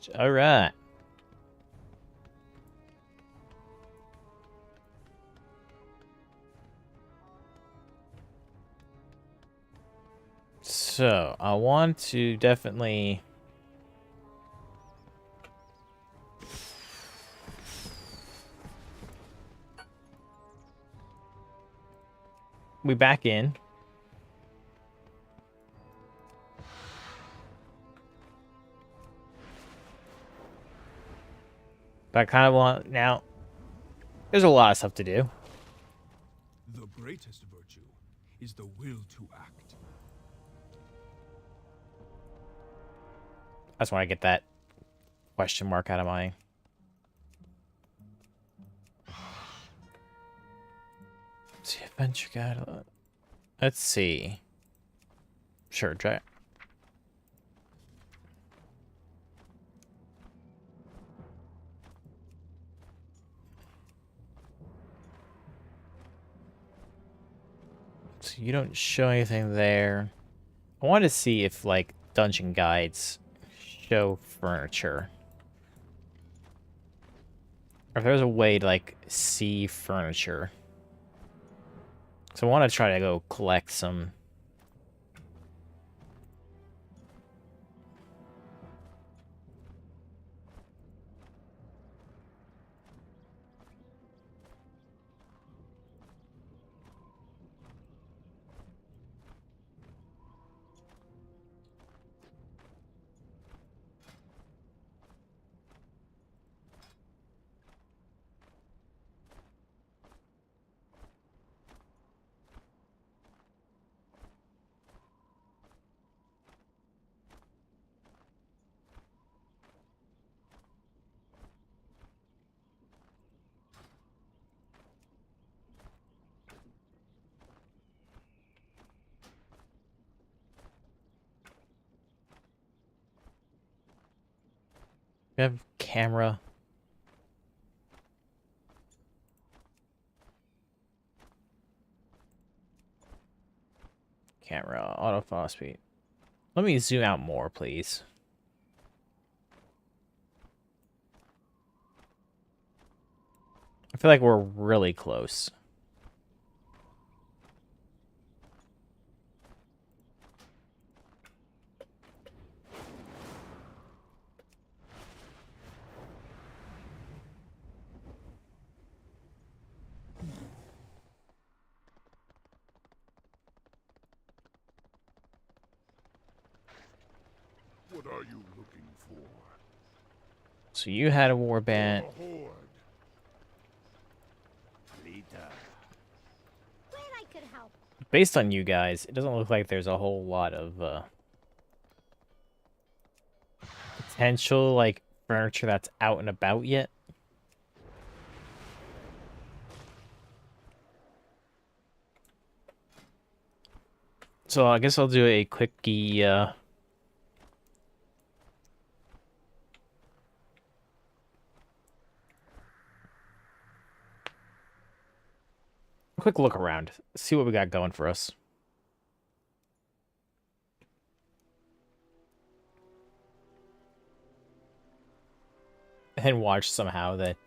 chest. All right. So, I want to definitely... We back in. But I kind of want... Now, there's a lot of stuff to do. The greatest virtue is the will to act. I just want to get that question mark out of my... Let's see, adventure guide. Let's see. Sure, try it. So you don't show anything there. I want to see if, like, dungeon guides show furniture. Or if there's a way to, like, see furniture. So I want to try to go collect some... We have camera. Camera, autofocus speed. Let me zoom out more, please. I feel like we're really close. What are you looking for? So you had a warband. Based on you guys, it doesn't look like there's a whole lot of potential, like, furniture that's out and about yet. So I guess I'll do a quickie, quick look around, see what we got going for us. And watch somehow that,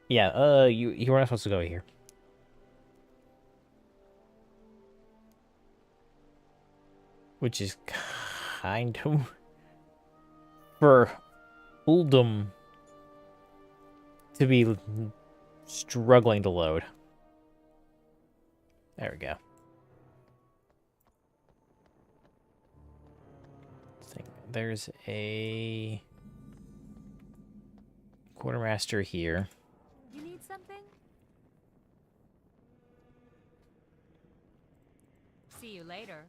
yeah, you weren't supposed to go here. Which is kind of for Uldum to be struggling to load. There we go. There's a quartermaster here. You need something? See you later.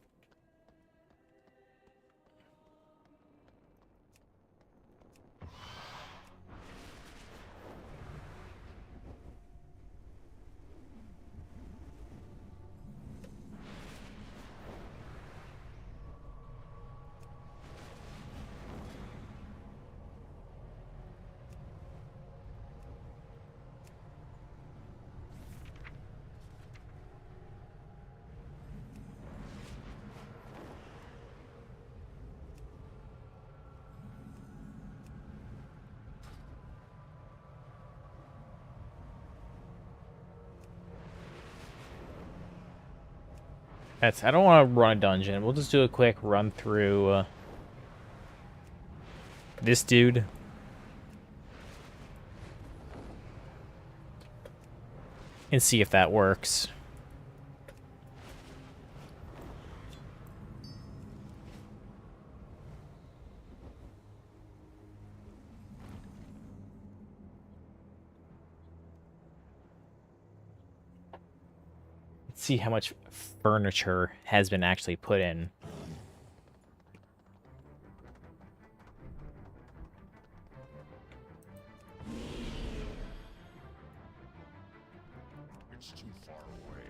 I don't want to run a dungeon. We'll just do a quick run through this dude. And see if that works. Let's see how much furniture has been actually put in. It's too far away.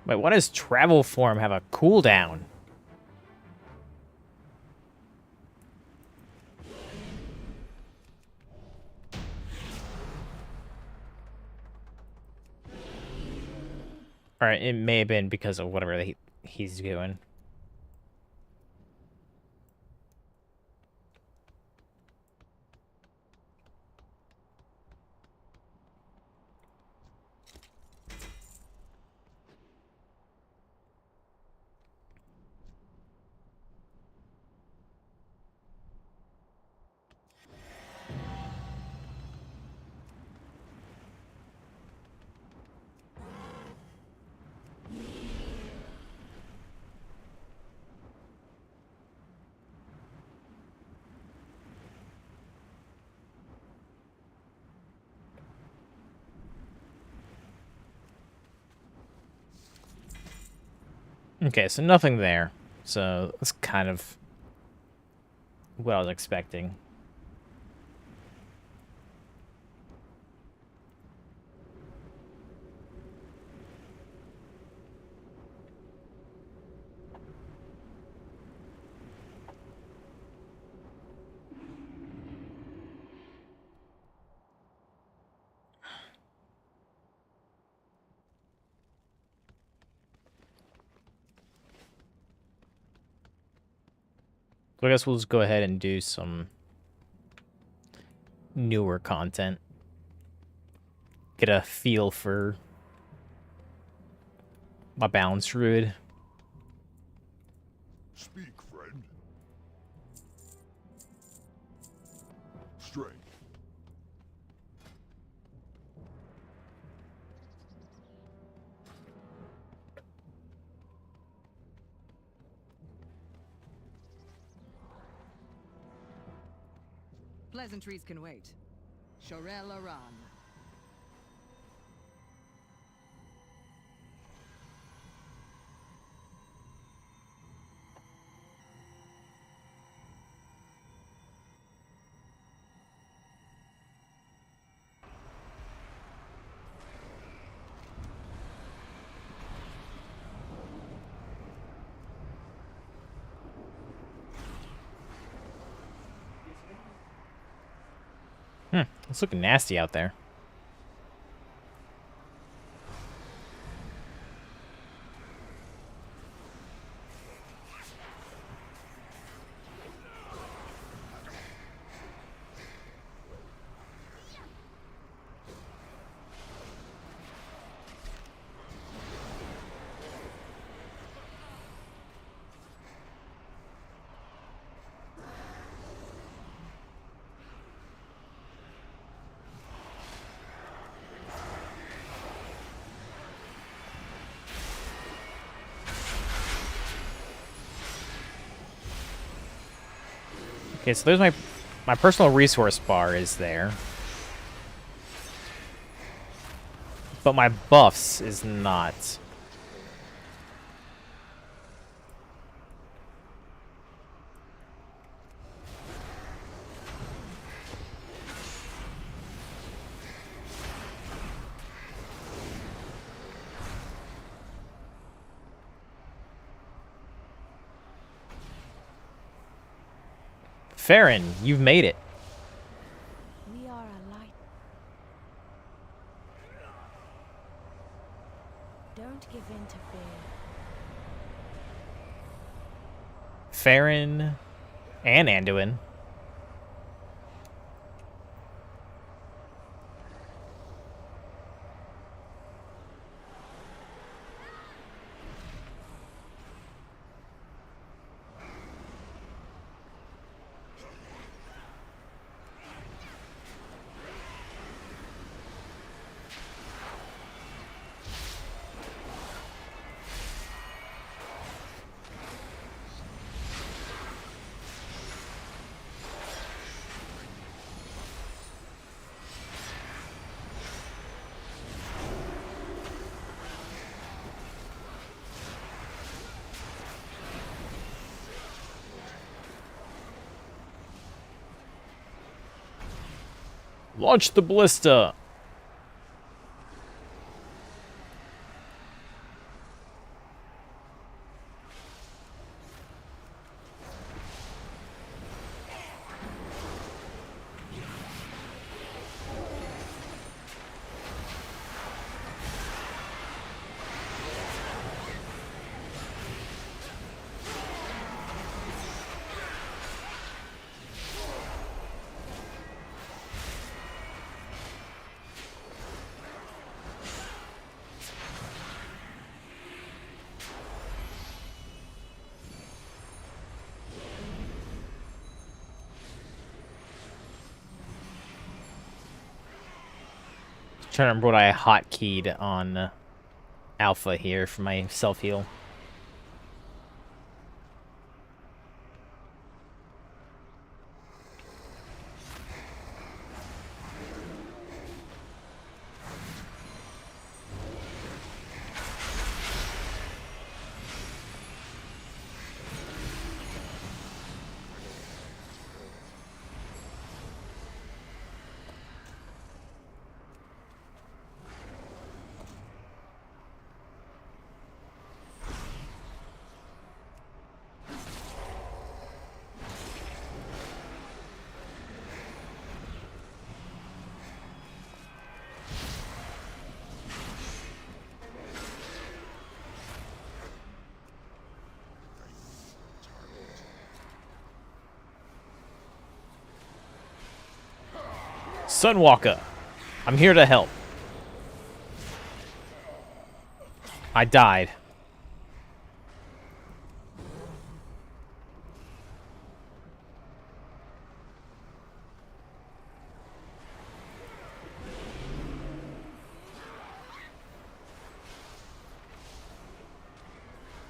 Wait, why does travel form have a cooldown? Alright, it may have been because of whatever he's doing. Okay, so nothing there. So that's kind of what I was expecting. So I guess we'll just go ahead and do some newer content. Get a feel for my balance druid. Speak, friend. Strength. Pleasantries can wait. Shorel Aran. It's looking nasty out there. Okay, so there's my personal resource bar is there. But my buffs is not. Farron, you've made it. We are a light. Farron and Anduin. Launch the ballista. Trying to remember what I hotkeyed on Alpha here for my self heal. Sunwalker, I'm here to help. I died.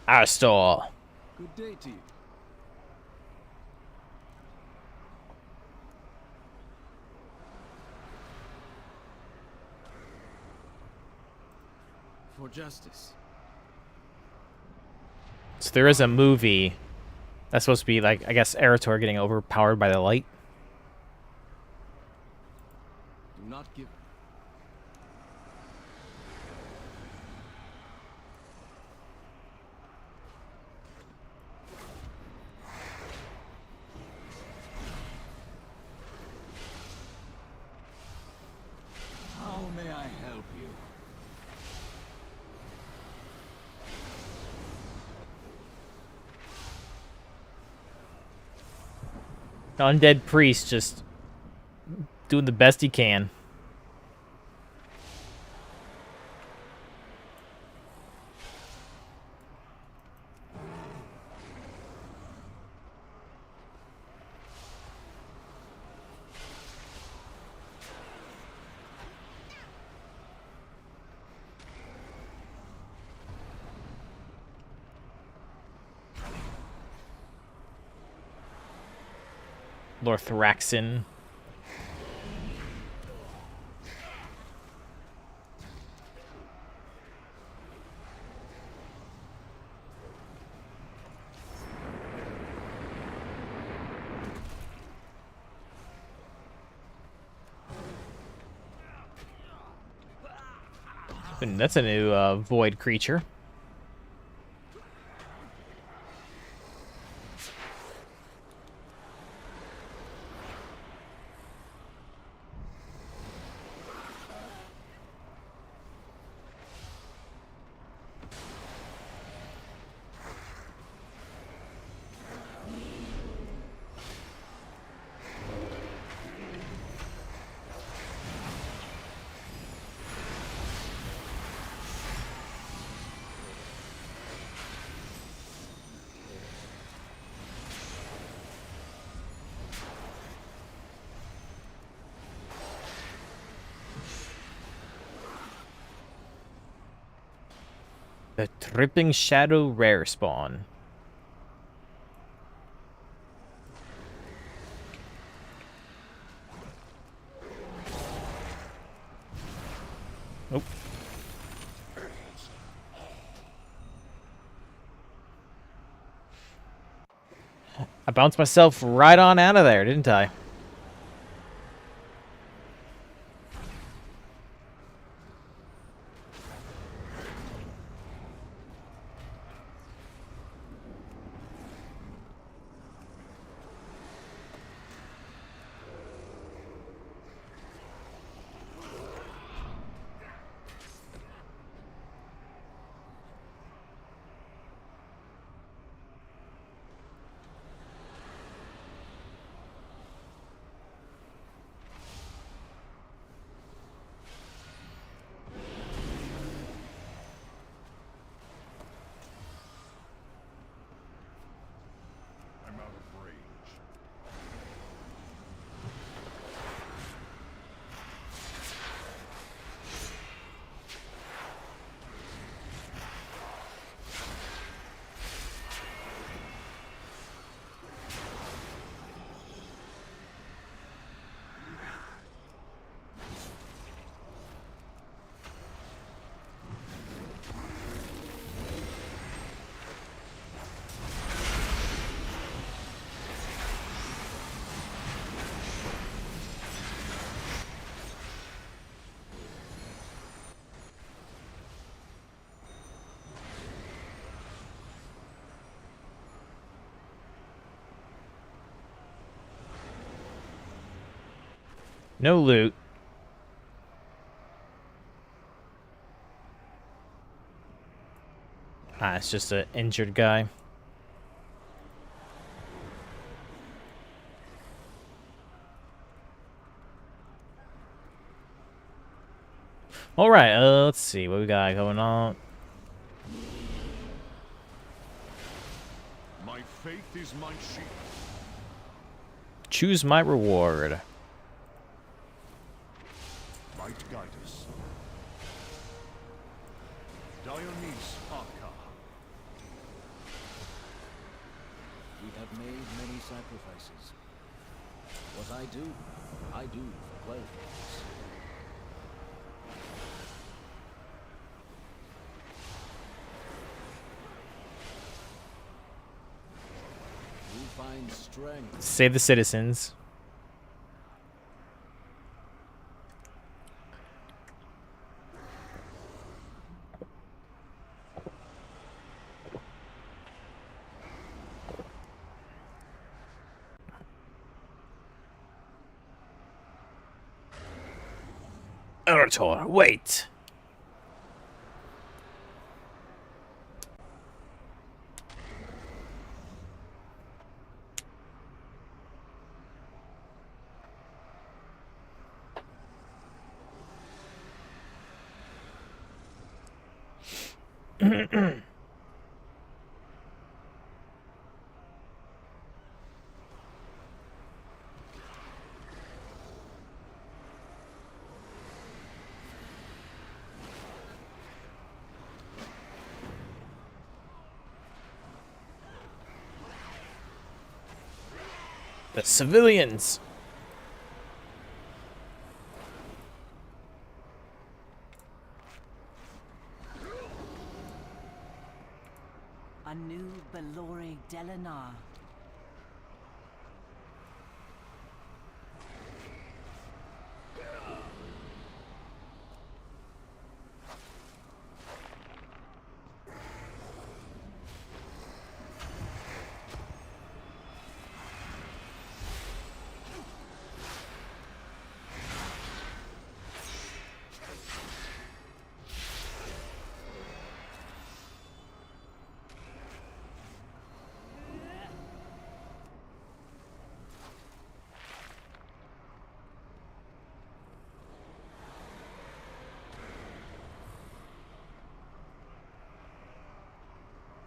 Astor. Good day to you. For justice. So there is a movie that's supposed to be like, I guess, Eretor getting overpowered by the light. Do not give. How may I help you? Undead priest just doing the best he can. Lorthraxin. And that's a new void creature. Tripping Shadow rare spawn. Oh. I bounced myself right on out of there, didn't I? I'm out of range. No loot. Ah, it's just an injured guy. Alright, let's see what we got going on. My faith is my shield. Choose my reward. Light guide us. Dionys Arca. We have made many sacrifices. What I do for clothes. We find strength. Save the citizens. Orator, wait. The civilians. A new Belore Delinar.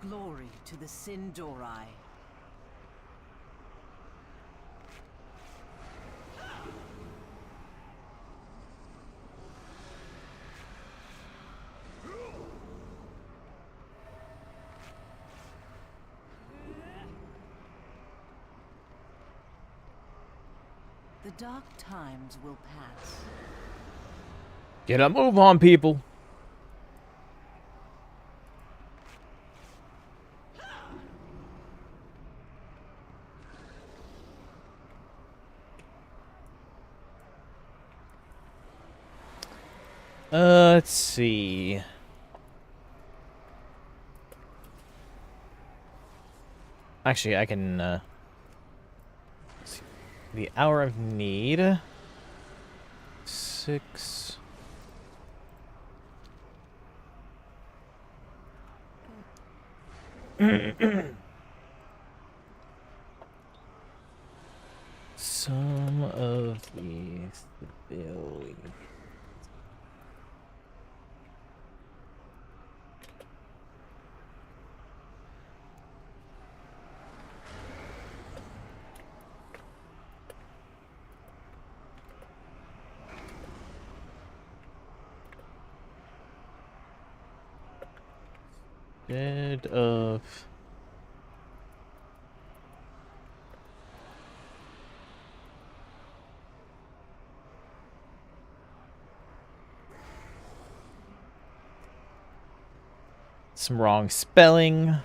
Glory to the Sin'dorei. The dark times will pass. Get a move on, people. Let's see. Actually, I can, let's see. The hour of need. 6. Some of the stability. Bit of some wrong spelling.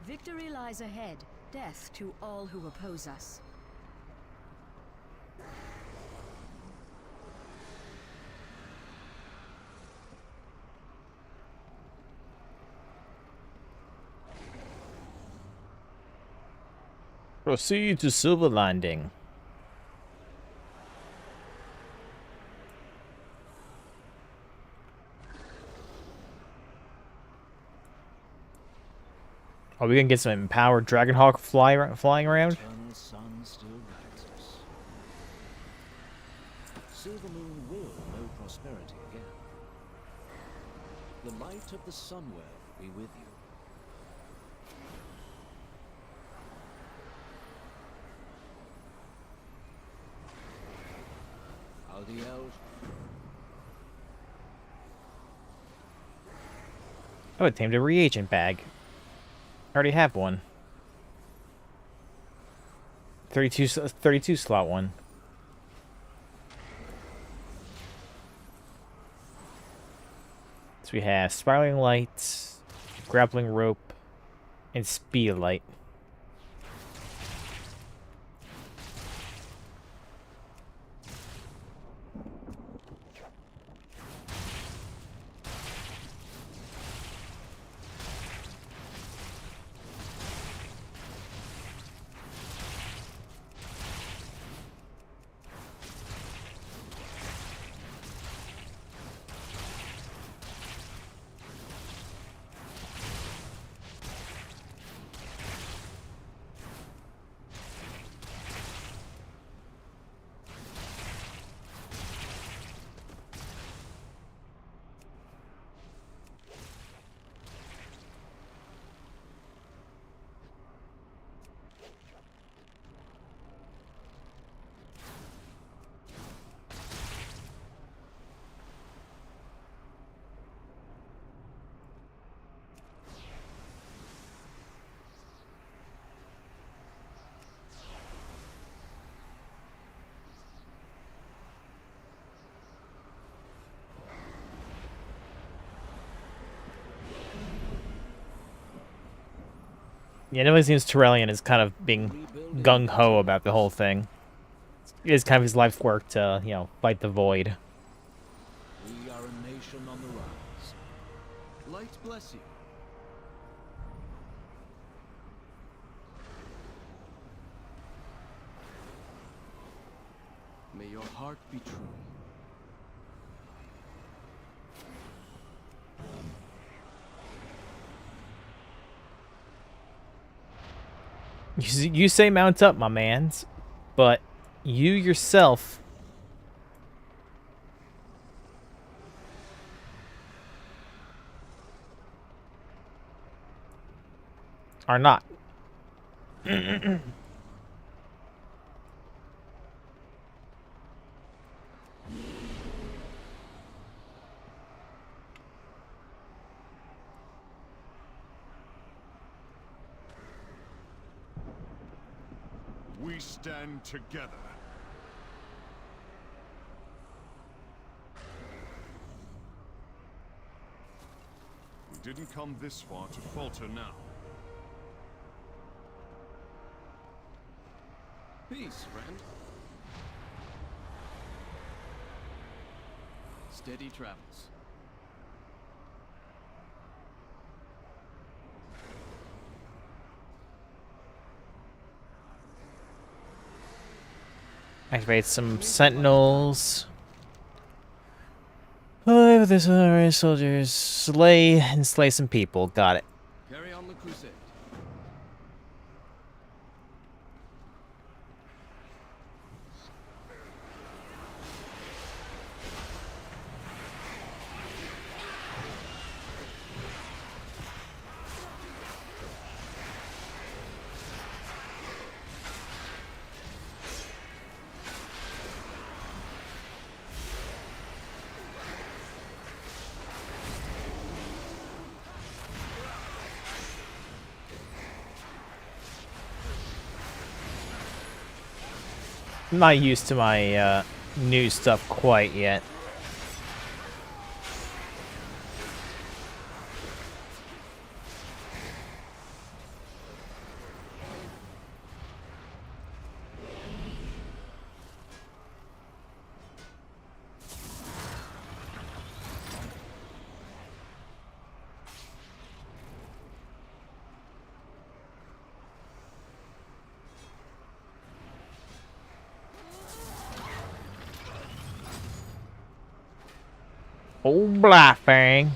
Victory lies ahead. Death to all who oppose us. Proceed to Silver Landing. Are we gonna get some empowered Dragonhawk flying around? Eternal sun still guides us. Silver Moon will know prosperity again. The light of the Sunwell be with you. Aldiel. Oh, it tamed a reagent bag. I already have one. 32 slot one. So we have spiraling lights, grappling rope, and speed light. Yeah, it definitely seems Tyrellian is kind of being gung-ho about the whole thing. It is kind of his life's work to, you know, fight the void. We are a nation on the rise. Light bless you. May your heart be true. You say mount up, my mans, but you yourself are not. We stand together. We didn't come this far to falter now. Peace, friend. Steady travels. Activate some sentinels. Play with this other soldiers. Slay and slay some people. Got it. Carry on the crusade. I'm not used to my new stuff quite yet. Oh, Blackfang.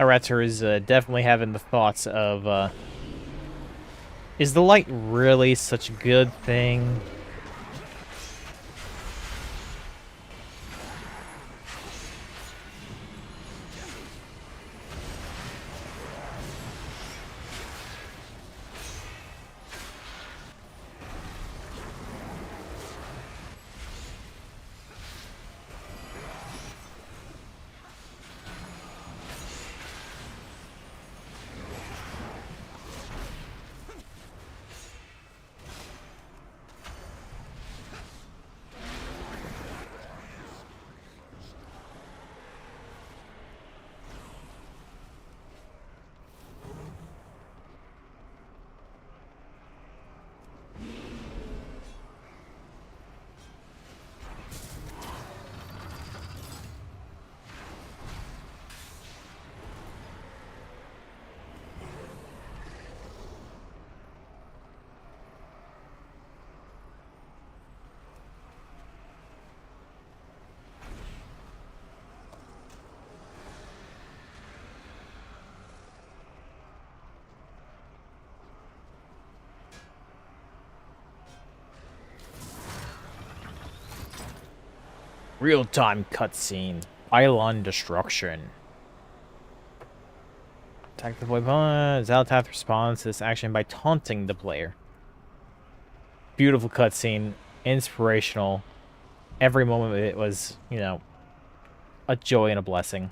Arator is definitely having the thoughts of, is the light really such a good thing? Real-time cutscene. Pylon destruction. Attack the boy. Xal'atath responds to this action by taunting the player. Beautiful cutscene. Inspirational. Every moment of it was, you know, a joy and a blessing.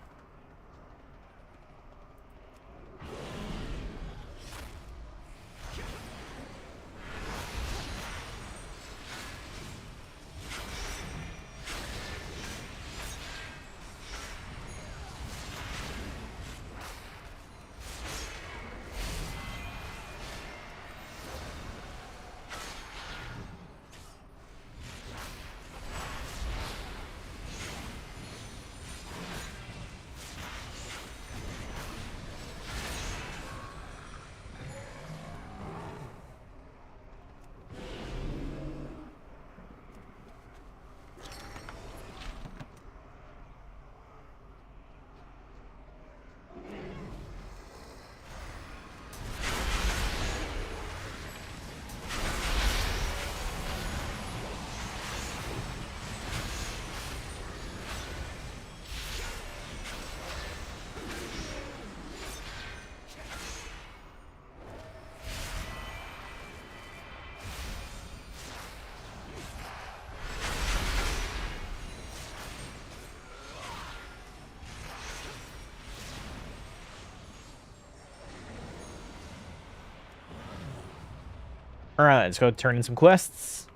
Alright, let's go turn in some quests.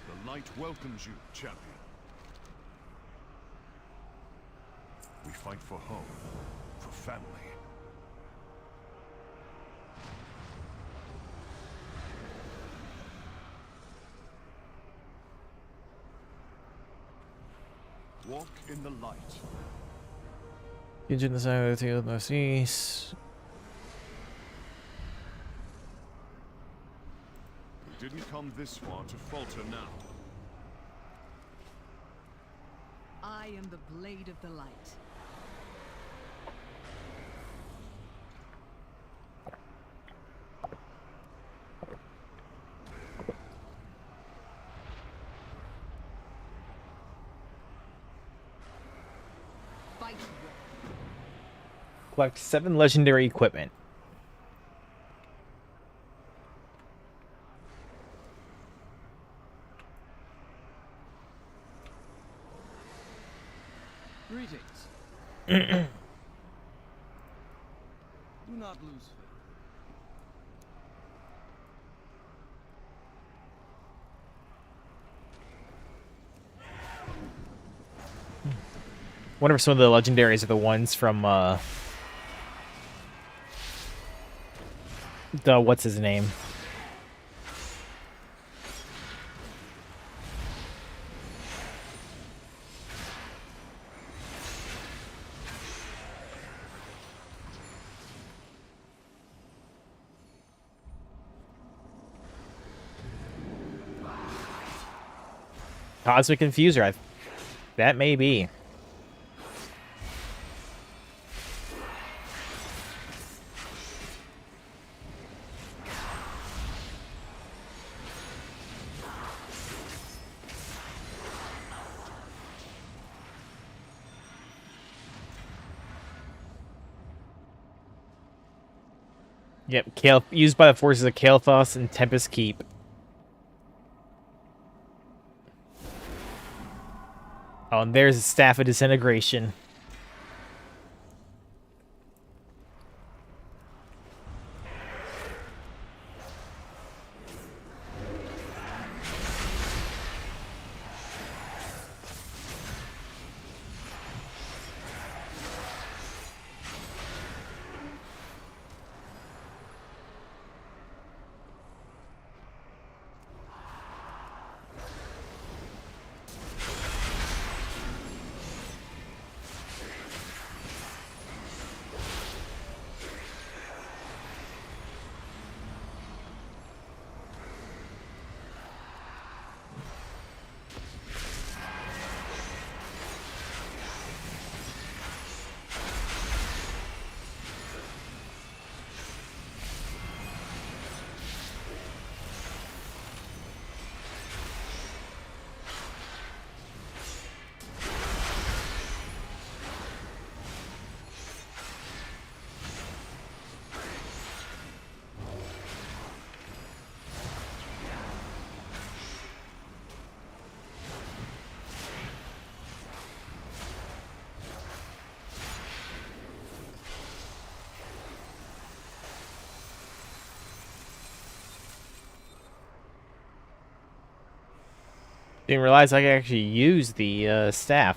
The light welcomes you, champion. We fight for home, for family. Walk in the light. Into the side of the field, northeast. We didn't come this far to falter now. I am the blade of the light. Fight well. Collect 7 legendary equipment. Greetings. Do not lose faith. Wonder if some of the legendaries are the ones from, what's his name? Cosmic Infuser, that may be. Yep, used by the forces of Kael'thas and Tempest Keep. Oh, and there's the Staff of Disintegration. Didn't realize I could actually use the staff.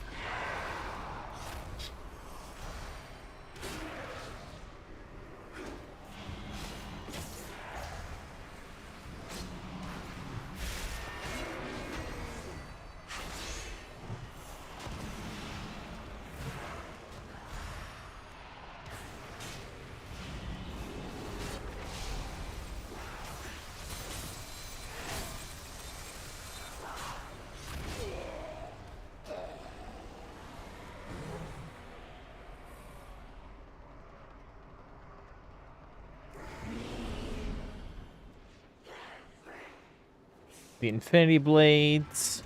The Infinity Blades.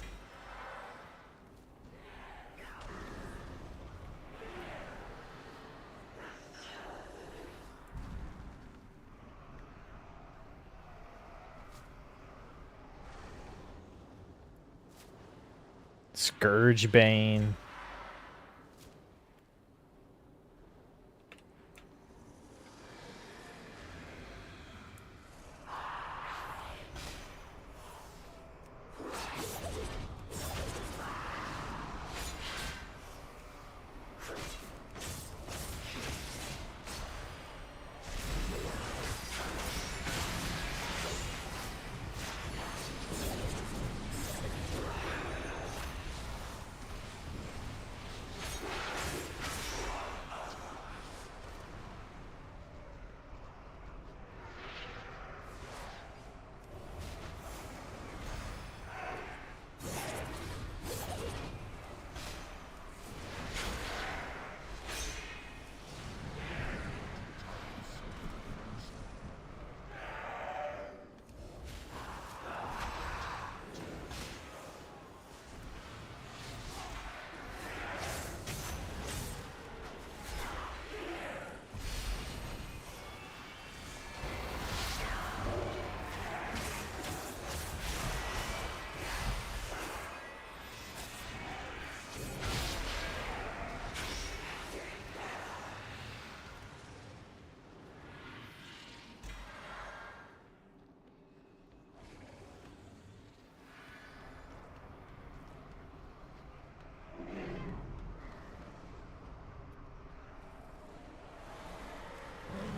Scourge Bane.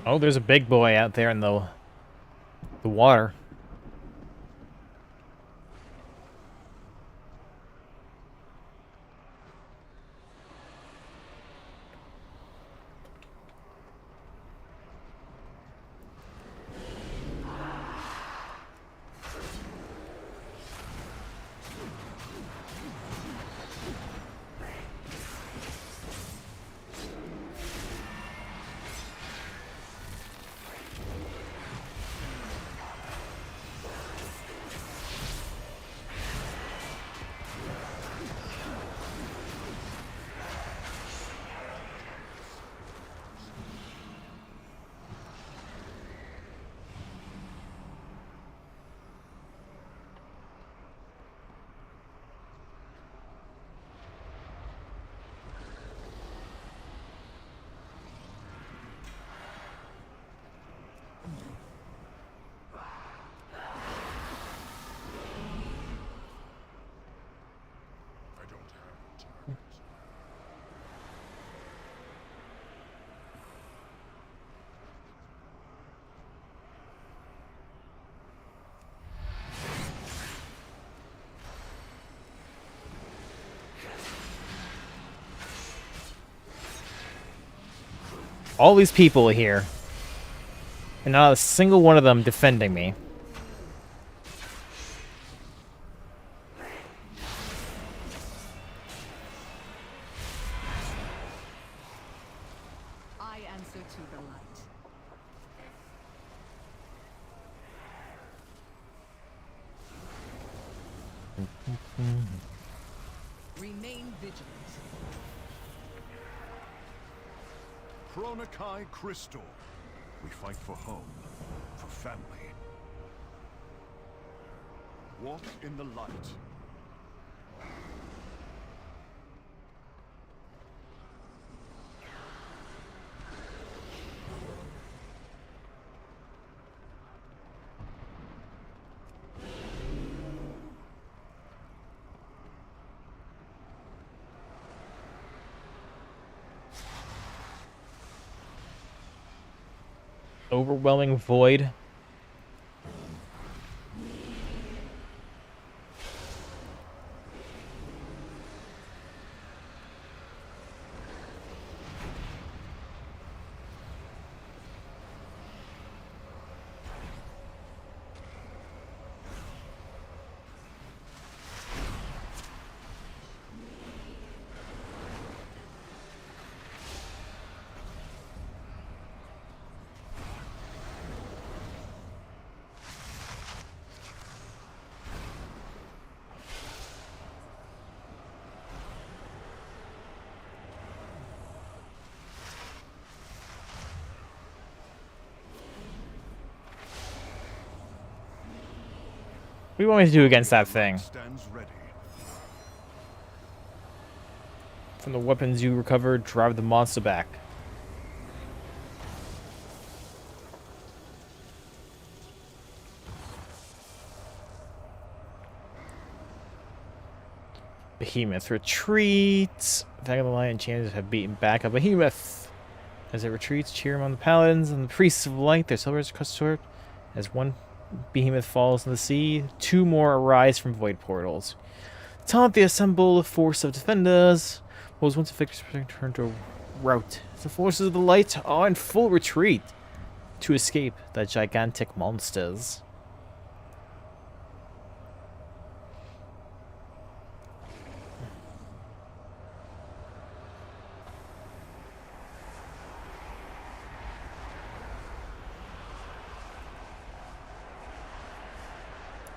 Oh, there's a big boy out there in the water. I don't have time. All these people here, and not a single one of them defending me. I answer to the light. Remain vigilant. Chronokai Crystal. We fight for home, for family. Walk in the light. Overwhelming void. What do you want me to do against that thing? Stands ready. From the weapons you recovered, drive the monster back. Behemoth retreats. Attack of the Lion Chanters have beaten back a Behemoth. As it retreats, cheer among the paladins and the priests of light. Their celebrates crushed. As one Behemoth falls in the sea, 2 more arise from void portals. Taunt the assembled force of defenders. What was once a victor's turned to a rout. The forces of the light are in full retreat to escape the gigantic monsters.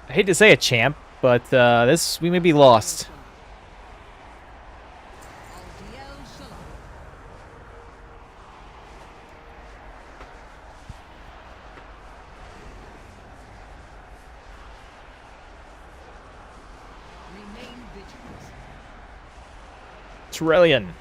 I hate to say it, champ, but we may be lost. Remain vigilant. Trillion.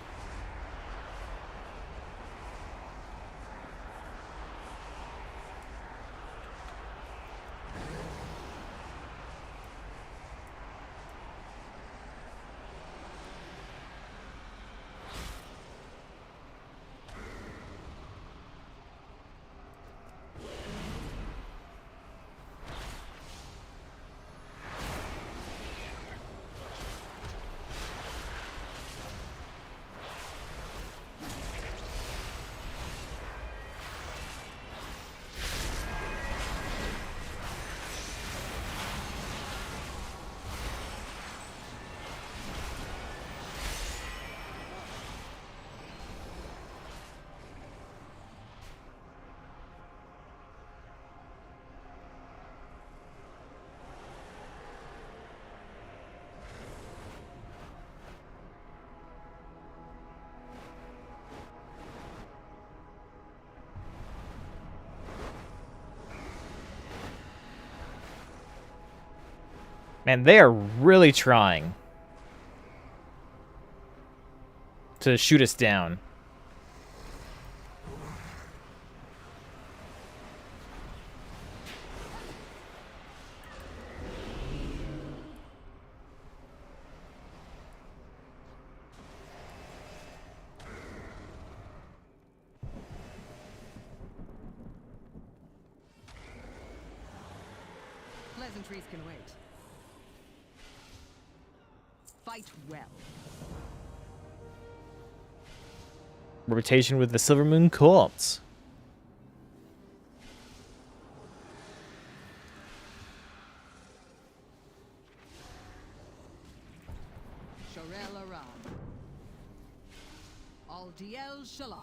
Man, they are really trying to shoot us down. Pleasantries can wait. Fight well. Rotation with the Silver Moon Courts. Shorel Aram. Aldiel Shalah.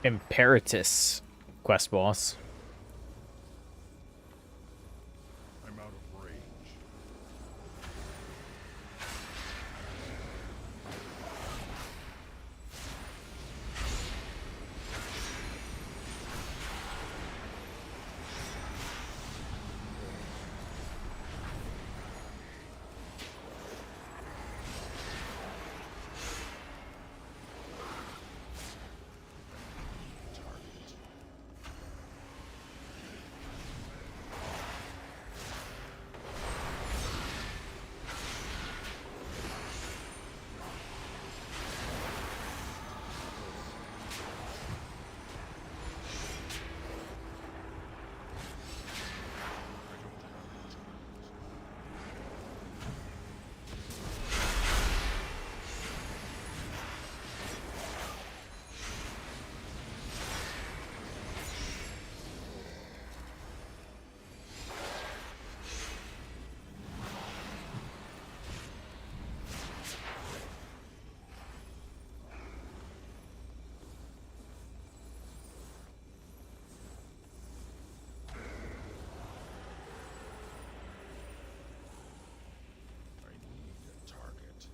Imperatus quest boss. I'm out of range. I need a target.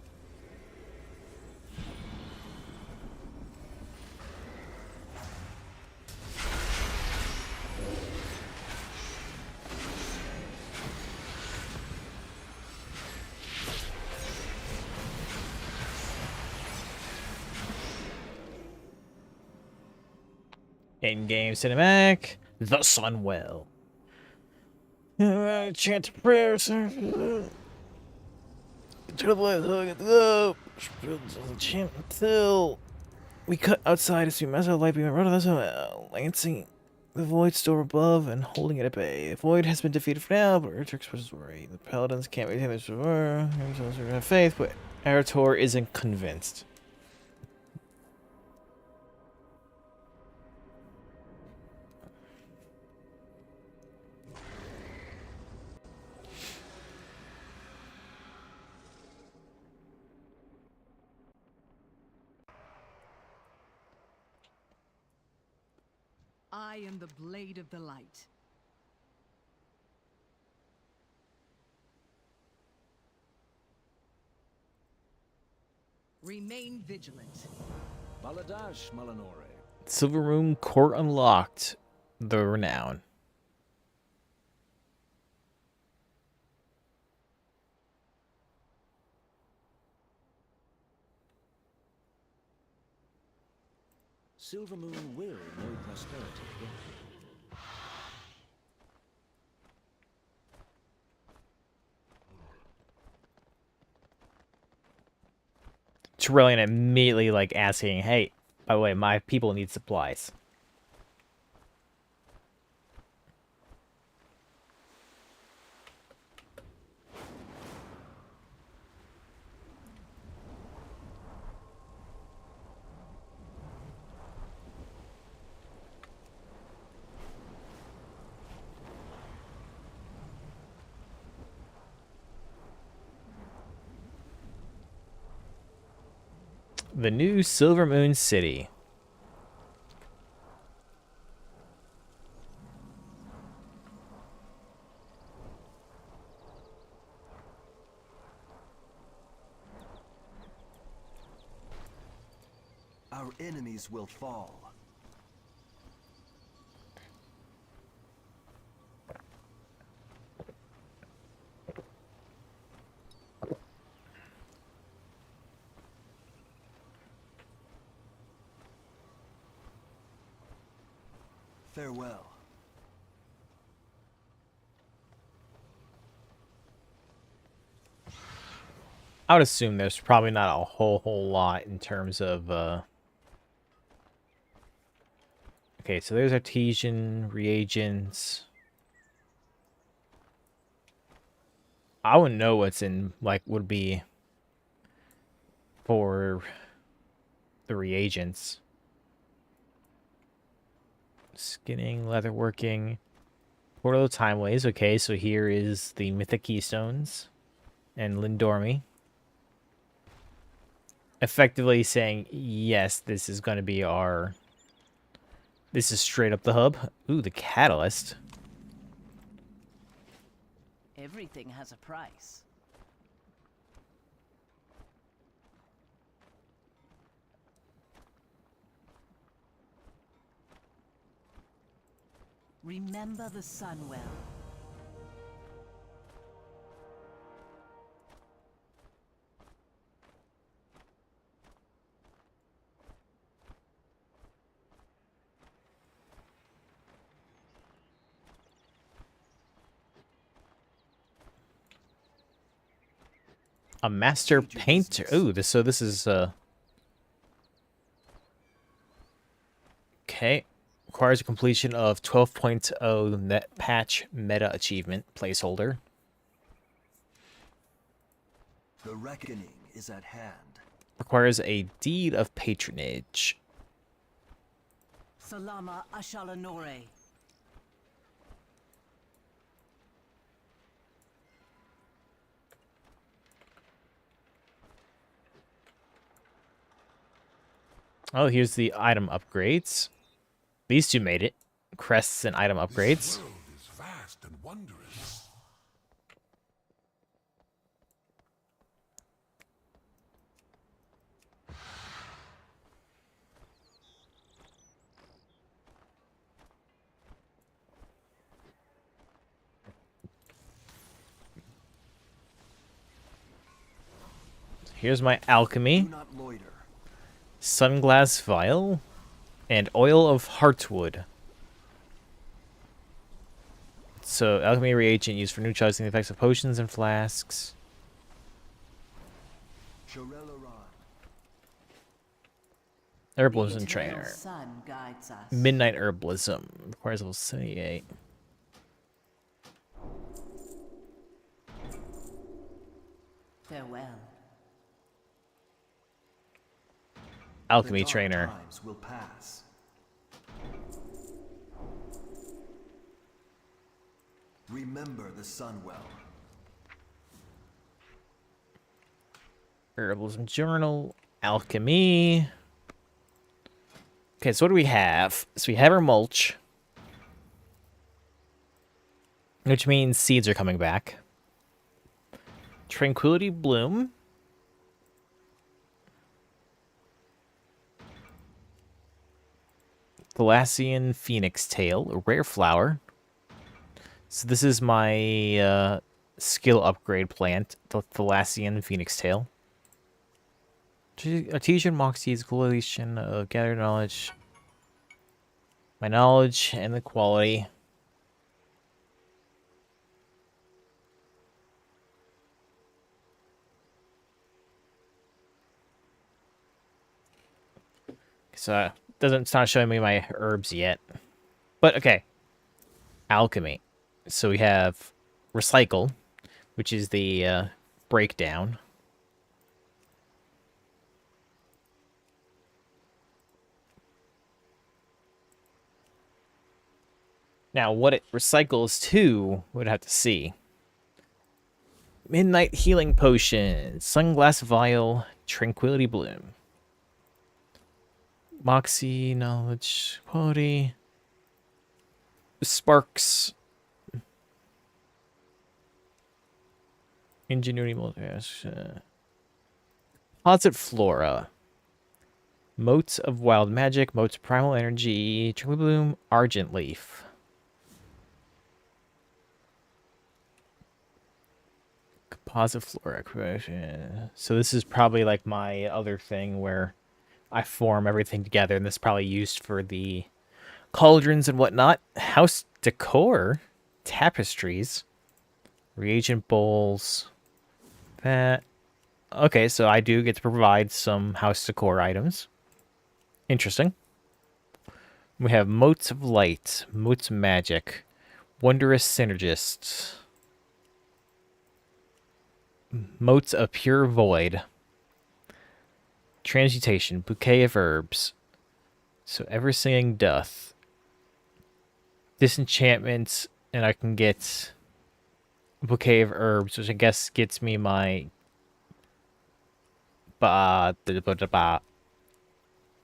In-game cinematic. The Sunwell. Chant a prayer, sir. Chant until we cut outside as we mess up light beam and run of the lancing the void store above and holding it at bay. The void has been defeated for now, but Urtrix was worried. The paladins can't maintain this forever. We're gonna have faith, but Arator isn't convinced. I am the blade of the light. Remain vigilant. Baladash, Malanore. Silver Moon Court unlocked. The Renown. Silver Moon will know prosperity. Trillian immediately like asking, "Hey, by the way, my people need supplies." The new Silver Moon City. Our enemies will fall. Farewell. I would assume there's probably not a whole lot in terms of okay, so there's artesian reagents. I wouldn't know what's in like would be for the reagents. Skinning, leatherworking, portal of timeways. Okay, so here is the mythic keystones and Lindormi. Effectively saying, yes, this is going to be our This is straight up the hub. Ooh, the catalyst. Everything has a price. Remember the sun well. A master painter. Ooh, this is okay. Requires a completion of 12.0 net patch meta achievement placeholder. The reckoning is at hand. Requires a deed of patronage. Salama Ashalanore. Oh, here's the item upgrades. These two made it. Crests and item upgrades. This world is vast and wondrous. Here's my alchemy. Do not loiter. Sunglass vial. And oil of heartwood. So, alchemy reagent used for neutralizing the effects of potions and flasks. Herbalism trainer. Sun guides us. Midnight herbalism. Requires level 78. Farewell. Alchemy The dark trainer. times will pass. Remember the Sunwell. Herbalism journal. Alchemy. Okay, so what do we have? So we have our mulch. Which means seeds are coming back. Tranquility bloom. Thalassian phoenix tail, a rare flower. So this is my skill upgrade plant, the Thalassian phoenix tail. Artesian Moxie's collation of gathered knowledge. My knowledge and the quality. So it's not showing me my herbs yet. But okay. Alchemy. So we have recycle, which is the breakdown. Now, what it recycles to, we'd have to see. Midnight Healing Potion, Sunglass Vial, Tranquility Bloom. Moxie, Knowledge, Quality. Sparks. Ingenuity, Composite Flora. Motes of Wild Magic, Motes of Primal Energy, Tranquility Bloom, Argent Leaf. Composite flora creation. So this is probably like my other thing where I form everything together, and this is probably used for the cauldrons and whatnot. House decor, tapestries, reagent bowls. That. Okay, so I do get to provide some house decor items. Interesting. We have motes of light, motes of magic, wondrous synergists. Motes of Pure Void. Transmutation. Bouquet of Herbs. So Ever Singing Doth. Disenchantments. And I can get a Bouquet of Herbs, which I guess gets me my... This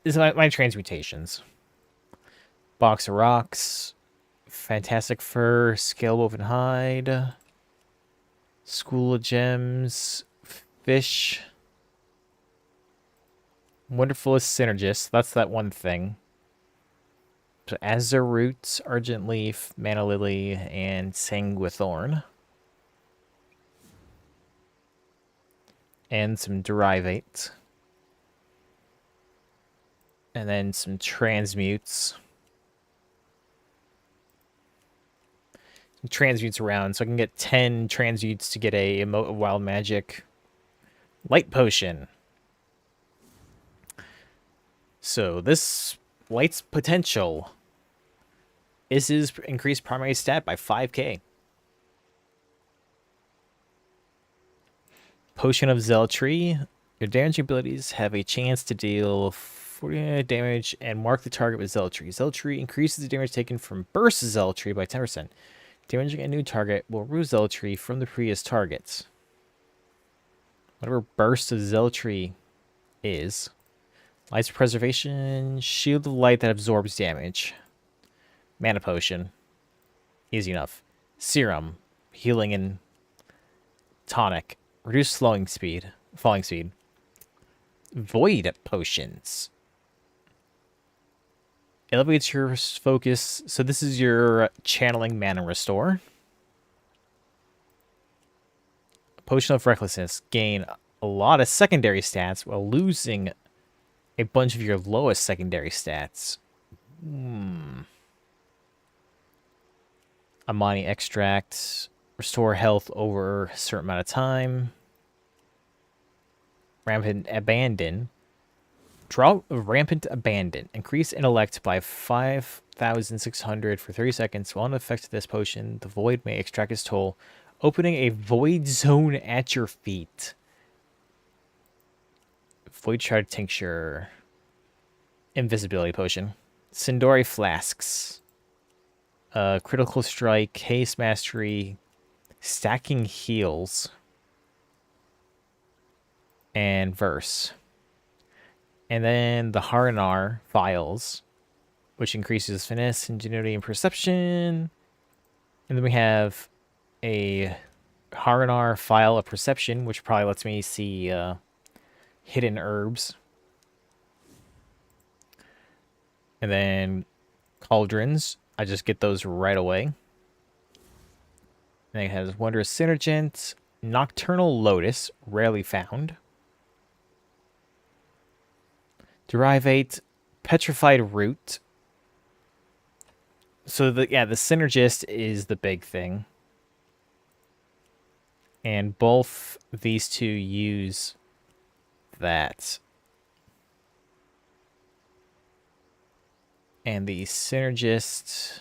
is my transmutations. Box of rocks. Fantastic fur. Scale woven hide. School of gems. Fish. Wonderfulest synergist. That's that one thing. So Azure Roots, Argent Leaf, Mana Lily, and Sanguithorn. And some Derivate. And then some Transmutes. Some Transmutes around, so I can get 10 Transmutes to get a Emote of Wild Magic Light Potion. So this Light's potential is his increased primary stat by 5k. Potion of Zealotry. Your damaging abilities have a chance to deal 40 damage and mark the target with Zealotry. Zealotry increases the damage taken from Burst Zealotry by 10%. Damaging a new target will remove Zealotry from the previous targets. Whatever Burst of Zealotry is. Light's Preservation. Shield of Light that absorbs damage. Mana Potion. Easy enough. Serum. Healing and Tonic. Reduce falling speed. Void Potions. Elevates your focus. So this is your channeling mana restore. Potion of Recklessness. Gain a lot of secondary stats while losing a bunch of your lowest secondary stats. Amani Extract. Restore health over a certain amount of time. Rampant Abandon. Draw Rampant Abandon. Increase intellect by 5,600 for 30 seconds. While in effect of this potion, the void may extract its toll, opening a void zone at your feet. Void Shard Tincture. Invisibility Potion. Sindori Flasks. Critical Strike. Haste Mastery. Stacking Heals. And Verse. And then the Harinar Files, which increases Finesse, Ingenuity, and Perception. And then we have a Harinar File of Perception, which probably lets me see hidden herbs. And then Cauldrons. I just get those right away. And it has Wondrous Synergent, Nocturnal Lotus, rarely found. Derivate, Petrified Root. So the Synergist is the big thing. And both these two use that. And the Synergist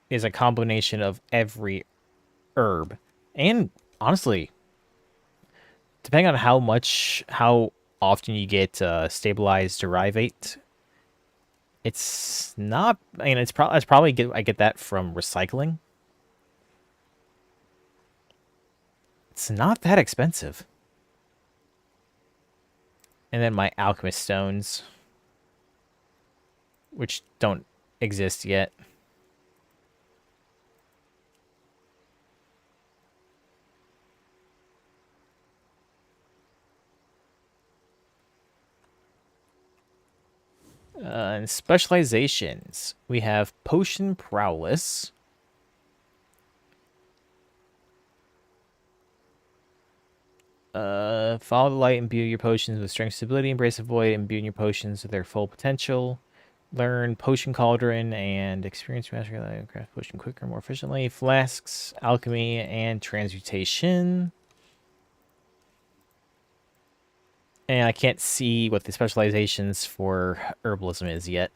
is a combination of every herb. And honestly, depending on how often you get stabilized Derivate, it's not. I mean, it's probably I get that from recycling. It's not that expensive. And then my Alchemist Stones, which don't exist yet. And specializations. We have Potion Prowess. Follow the light, imbue your potions with strength, stability, embrace the void, imbuing your potions with their full potential. Learn Potion Cauldron and experience mastery of craft potion quicker, more efficiently. Flasks, alchemy, and transmutation. And I can't see what the specializations for herbalism is yet.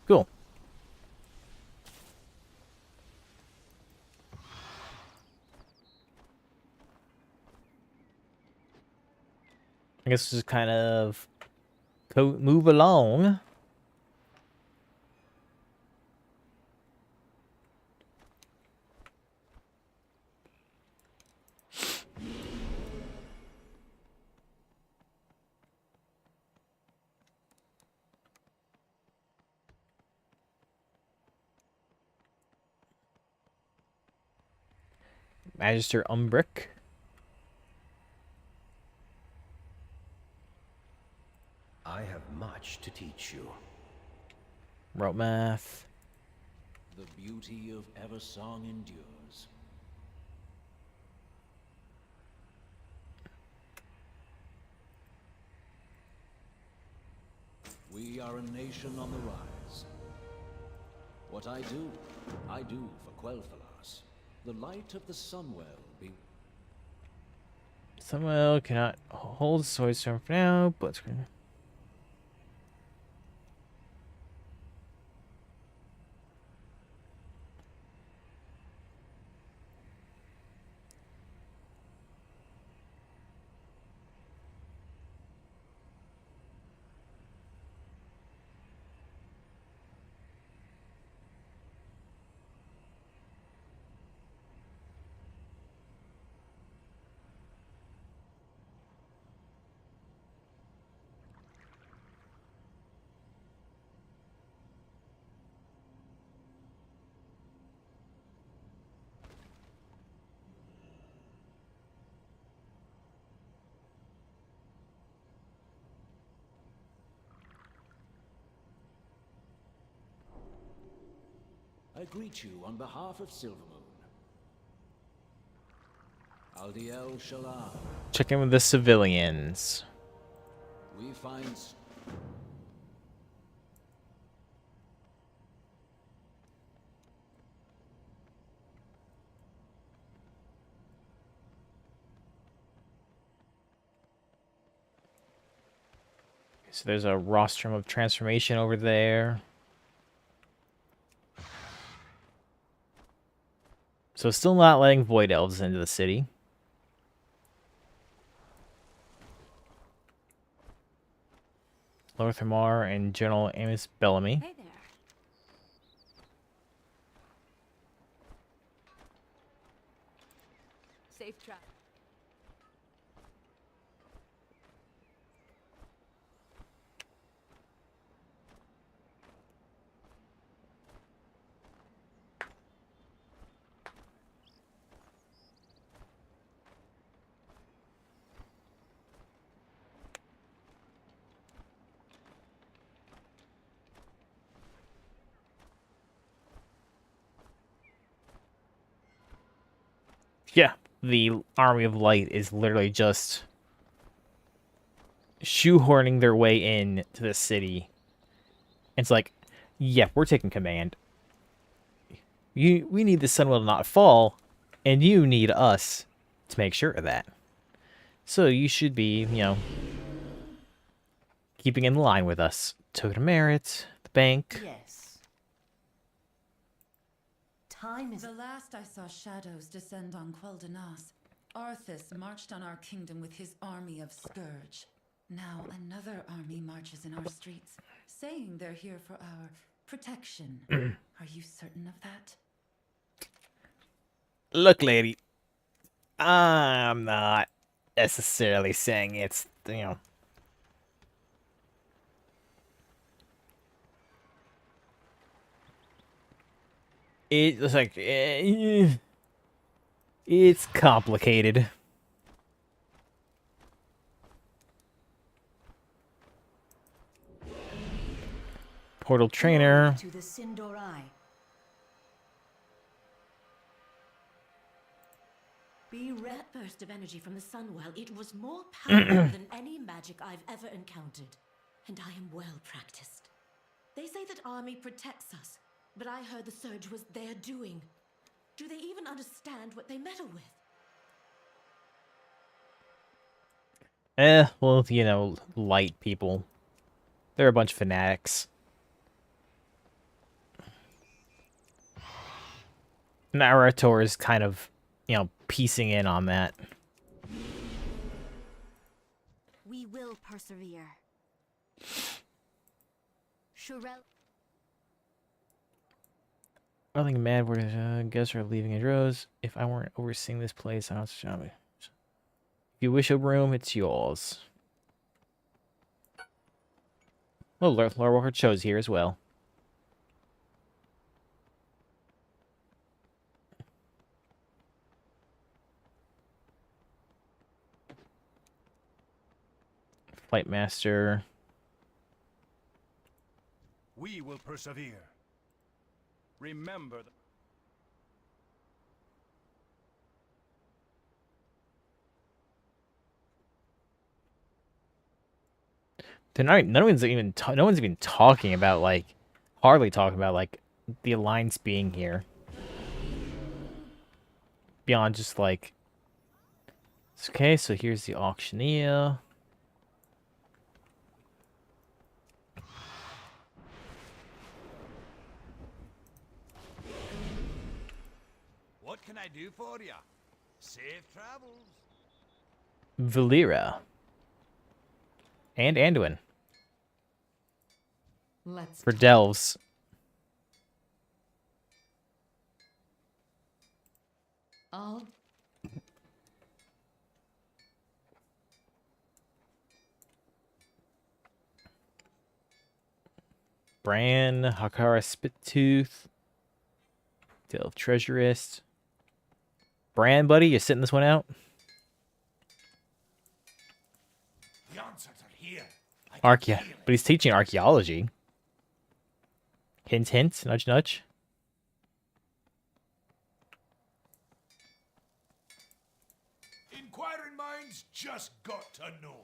Cool. I guess just kind of move along. Magister Umbrick. I have much to teach you. Rote math. The beauty of Eversong endures. We are a nation on the rise. What I do for Quel'Thalas. The light of the Sunwell be... Samuel cannot hold Sword Storm for now, but... I greet you on behalf of Silvermoon. Aldiel Shalar. Check in with the civilians. We find... So there's a rostrum of transformation over there. So still not letting Void Elves into the city. Lord Thamar and General Amos Bellamy. Hey there. Safe travel. Yeah, the Army of Light is literally just shoehorning their way in to the city. It's like, yeah, we're taking command. We need the Sunwell to not fall, and you need us to make sure of that. So you should be, keeping in line with us. Token of Merit, the bank. Yes. Time is... The last I saw shadows descend on Quel'Danas, Arthas marched on our kingdom with his army of Scourge. Now another army marches in our streets, saying they're here for our protection. Are you certain of that? Look, lady, I'm not necessarily saying it's, It's like, it's complicated. Portal Trainer. To the Sindorai. That burst of energy from the Sunwell, it was more powerful than any magic I've ever encountered. And I am well practiced. They say that army protects us, but I heard the surge was their doing. Do they even understand what they meddle with? Well, light people. They're a bunch of fanatics. Narrator is kind of, piecing in on that. We will persevere. Shurel. I think mad where guests are leaving in droves. If I weren't overseeing this place, I don't show me. If you wish a room, it's yours. Oh, Lord Walker Cho's here as well. Flight Master. We will persevere. Remember the... No one's even talking about, like, hardly talking about, like, the Alliance being here. Beyond just, like... Okay, so here's the Auctioneer. What can I do for you? Safe travels. Valera. And Anduin. Let's For Delves. all Bran, Hakara Spittooth. Delve Treasurist. Bran, buddy, you sitting this one out? The answers are here. But he's teaching archaeology. Hint, hint, nudge, nudge. Inquiring minds just got to know.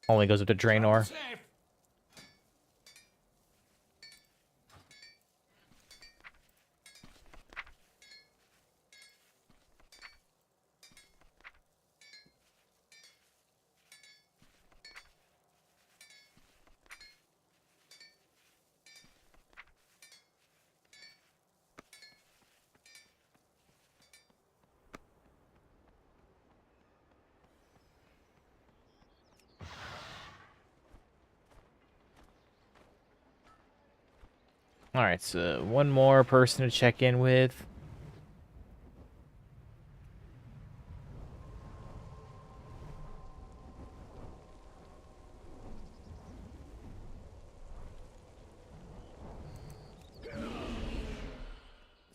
Only goes up to Draenor. Safe. Alright, so one more person to check in with.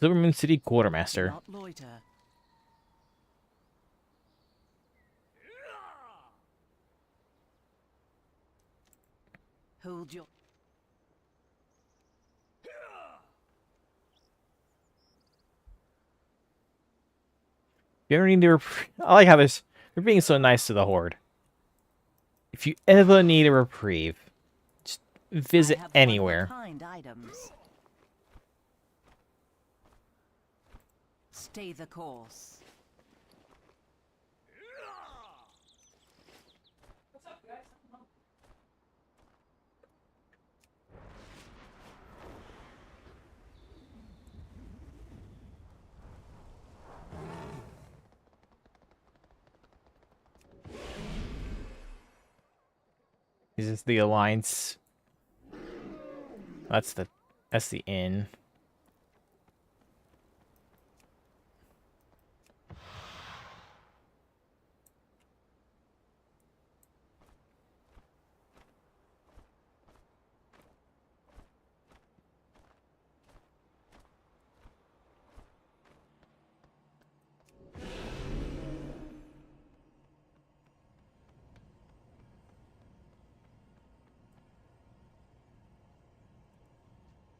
Silvermoon City Quartermaster. Not loiter. Hold your... You ever need to... I like how they're being so nice to the Horde. If you ever need a reprieve, just visit anywhere. Items. Stay the course. This is the Alliance. That's the inn.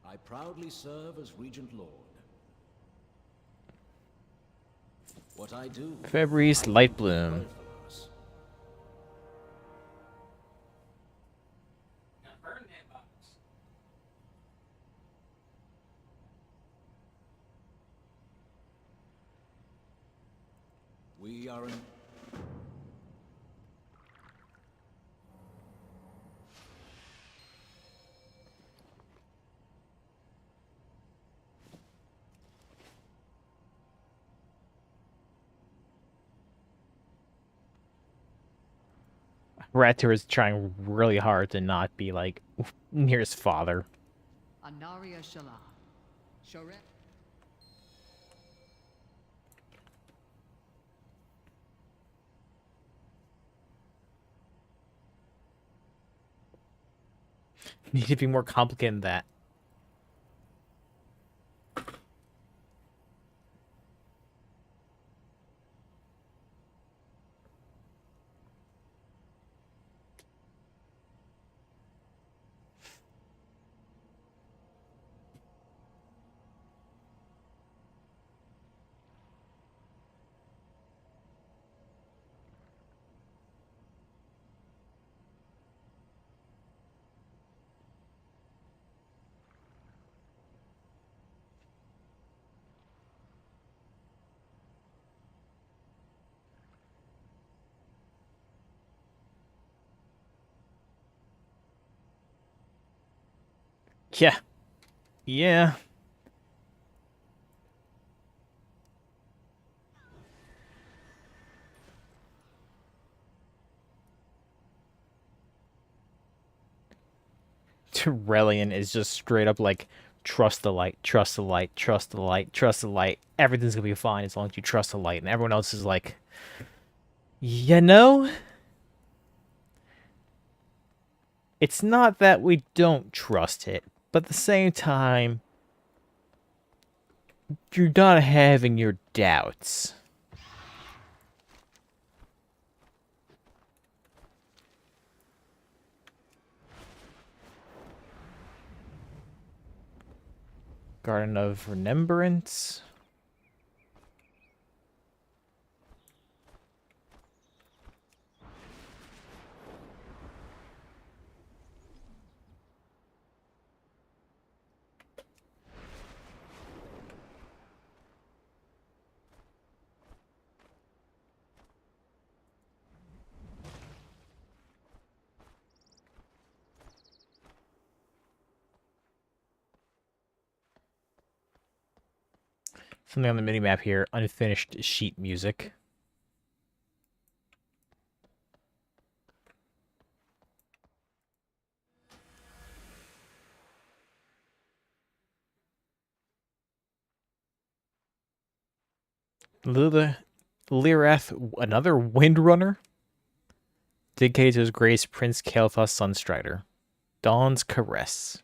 I proudly serve as Regent Lord. What I do... February's Light Bloom. We are in... Ratur is trying really hard to not be like near his father. Anaria Shala. Shoret. Need to be more complicated than that. Yeah. Yeah. Tyrellian is just straight up like, trust the light, trust the light, trust the light, trust the light. Everything's gonna be fine as long as you trust the light. And everyone else is like, you know, it's not that we don't trust it, but at the same time, you're not having your doubts. Garden of Remembrance. Something on the minimap here, unfinished sheet music. Lirath, another Windrunner? Dedicated to his grace, Prince Kael'thas Sunstrider. Dawn's Caress.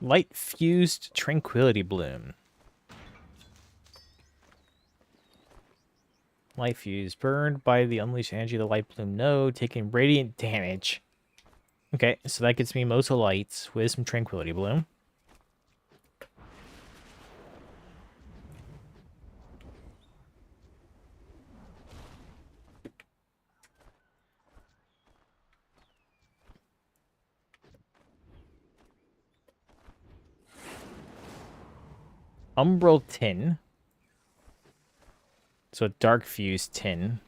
Light Fused Tranquility Bloom. Light Fused. Burned by the unleashed energy of the Light Bloom node, taking radiant damage. Okay, so that gets me Moto Lights with some Tranquility Bloom. Umbral Tin. So a Dark Fused Tin.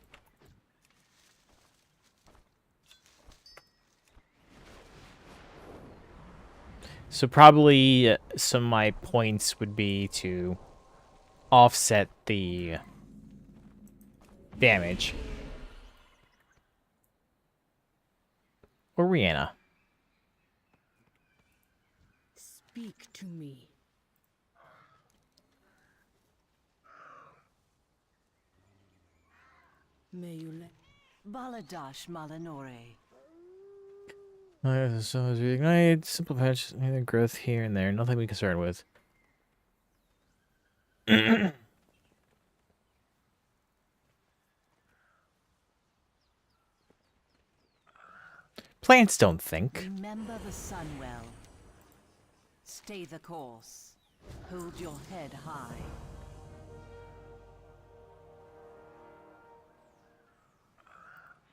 So probably some of my points would be to offset the damage. Or Rihanna. Speak to me. May you let Baladash Malanore. So as we ignite, simple patch, growth here and there, nothing to be concerned with. Plants don't think. Remember the Sunwell. Stay the course. Hold your head high.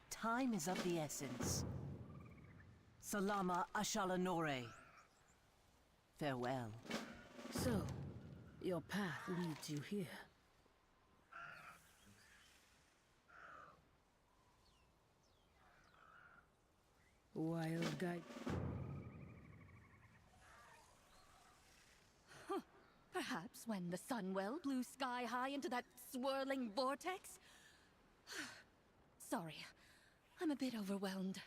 Time is of the essence. Salama Ashalanore. Farewell. So, your path leads you here. Wild guide. Perhaps when the Sunwell blew sky high into that swirling vortex? Sorry, I'm a bit overwhelmed.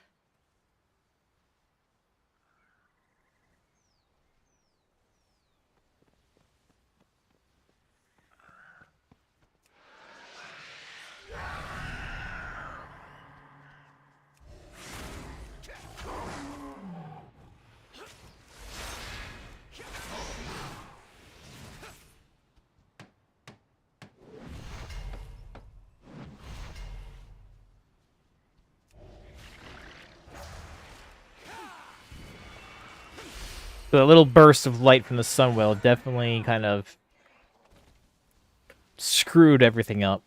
So a little burst of light from the Sunwell definitely kind of screwed everything up.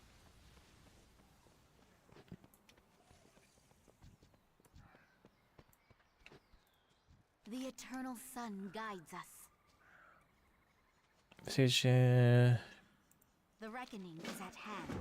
The eternal sun guides us. Vision. The reckoning is at hand.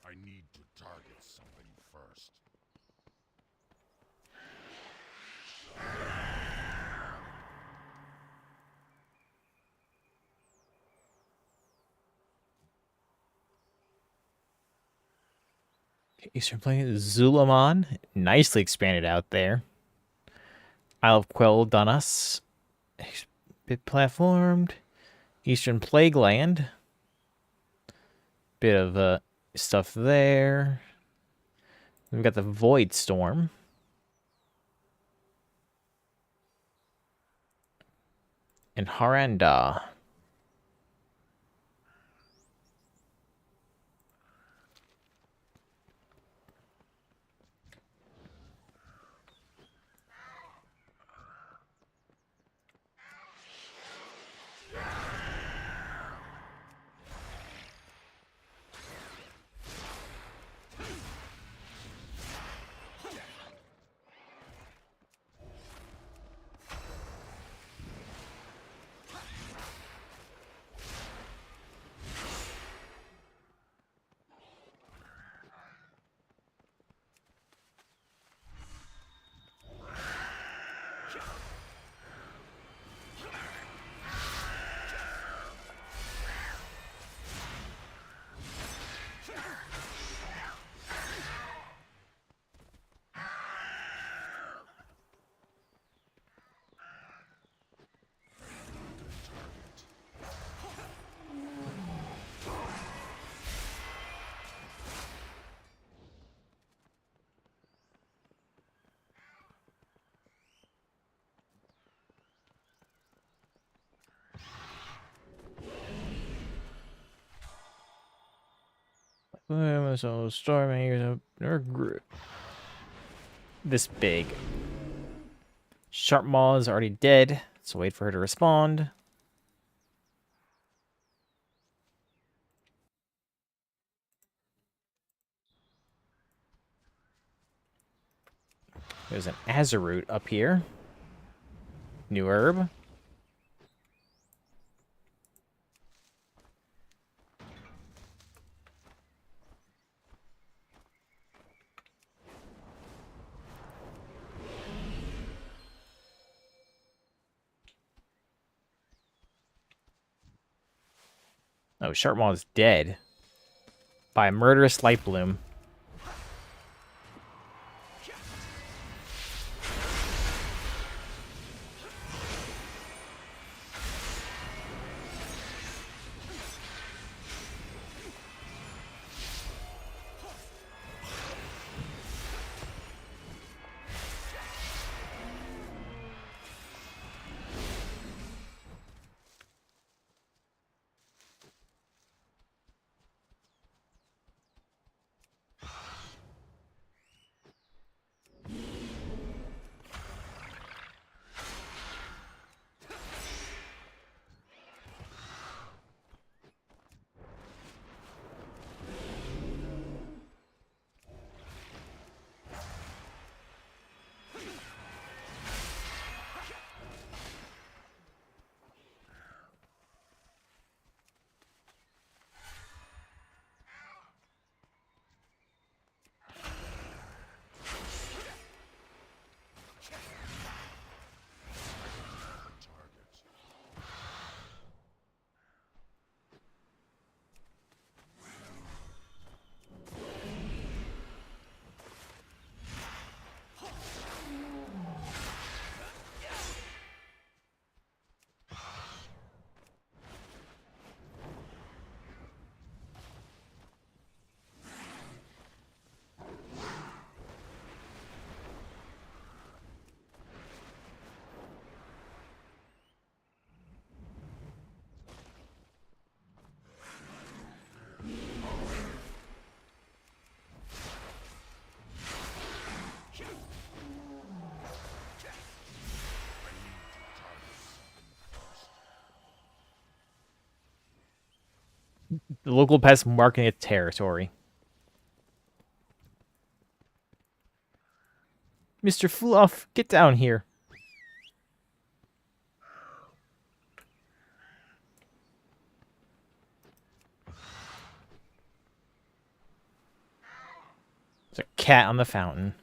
I need to target something first. Eastern Plain, Zulaman, nicely expanded out there. Isle of Quell Donas, bit platformed. Eastern Plague Land, bit of stuff there. We've got the Void Storm. And Haranda. So storming this big. Sharp Maw is already dead, so wait for her to respond. There's an Azerroot up here. New herb. Oh, Sharpmaw is dead by a murderous light bloom. The local pest marking its territory. Mr. Fluff, get down here. There's a cat on the fountain.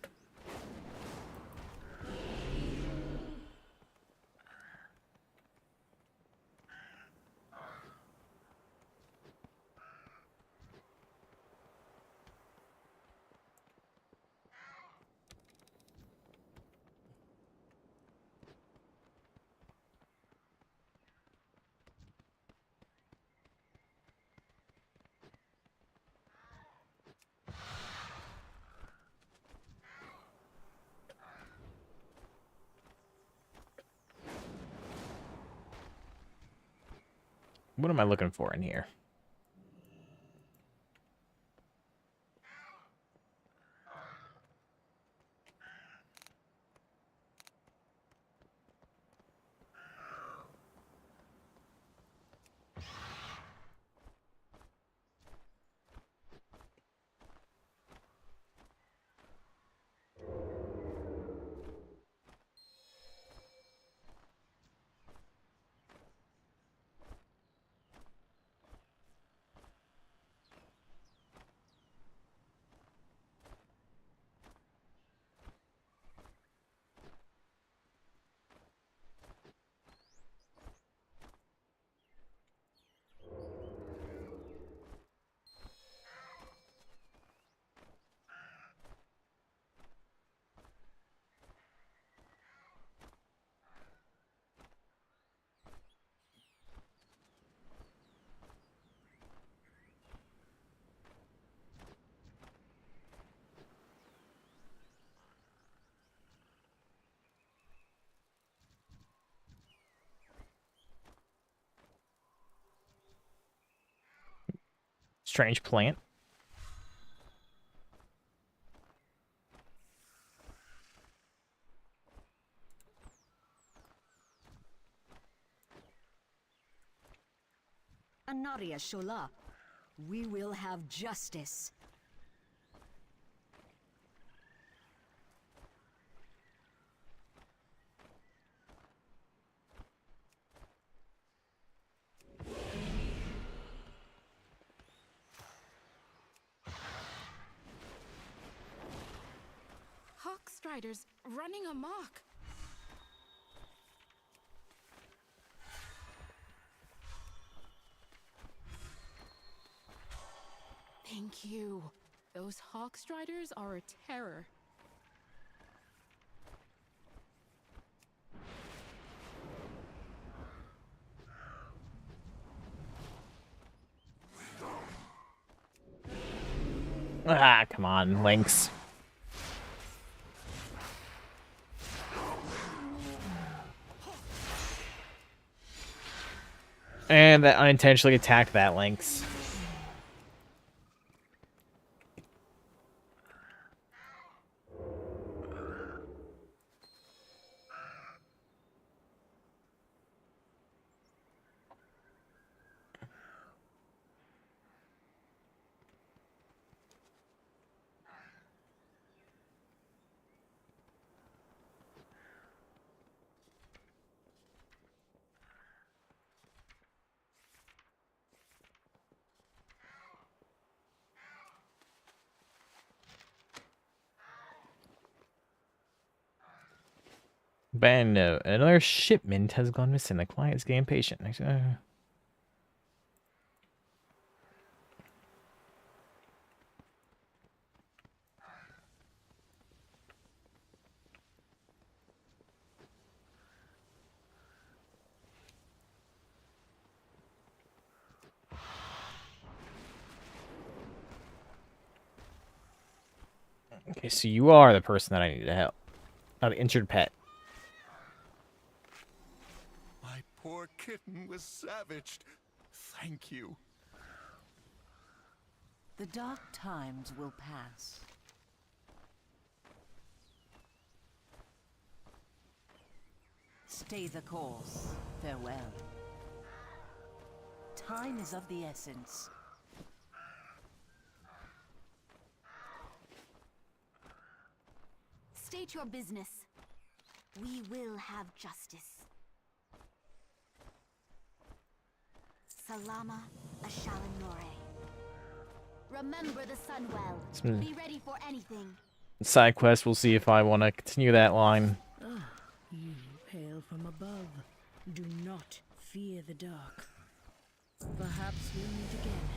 What am I looking for in here? Strange plant. Anaria Shola. We will have justice. Hawkstriders running amok. Thank you. Those Hawkstriders are a terror. Ah, come on, Lynx. And that unintentionally attacked that Lynx. Bad note. Another shipment has gone missing. The client is getting impatient. Okay, so you are the person that I need to help. Not an injured pet. My poor kitten was savaged. Thank you. The dark times will pass. Stay the course. Farewell. Time is of the essence. State your business. We will have justice. Salama Ashalanore. Remember the Sunwell. Be ready for anything. Side quest, we'll see if I want to continue that line. You hail from above. Do not fear the dark. Perhaps we'll meet again.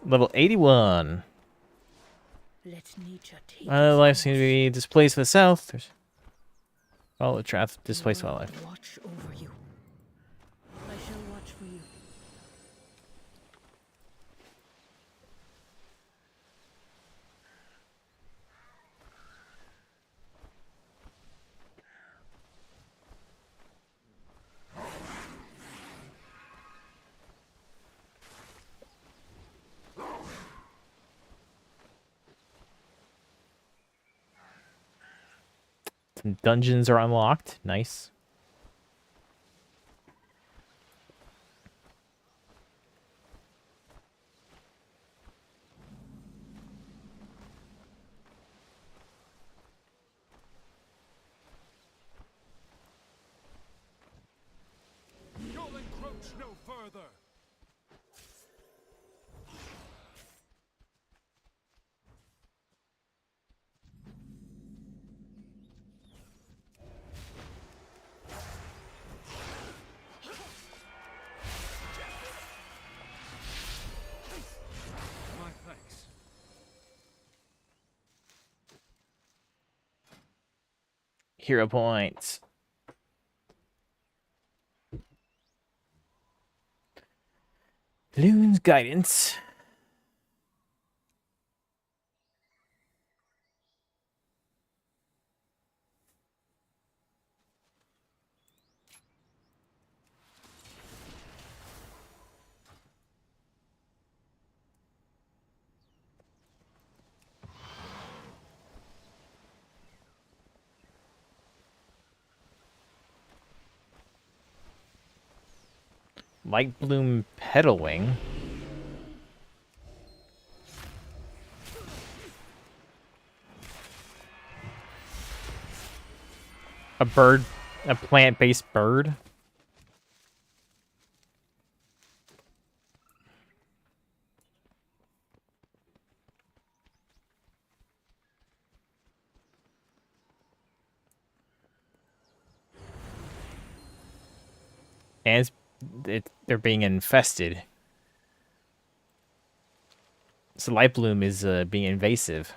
Level 81. Let nature take Life seems to be displaced to the south. There's the trap displaced wildlife. Watch over you. I shall watch for you. Some dungeons are unlocked. Nice. You'll encroach no further. My thanks. Hero points. Loon's guidance. Light Bloom Petalwing. A bird, a plant-based bird. And they're being infested. So Light Bloom is being invasive.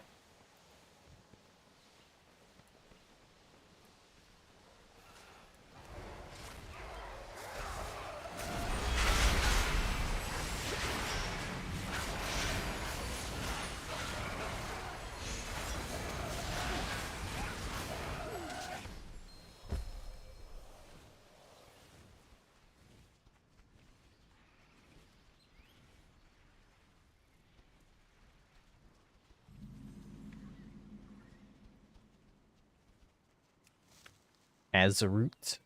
As a root.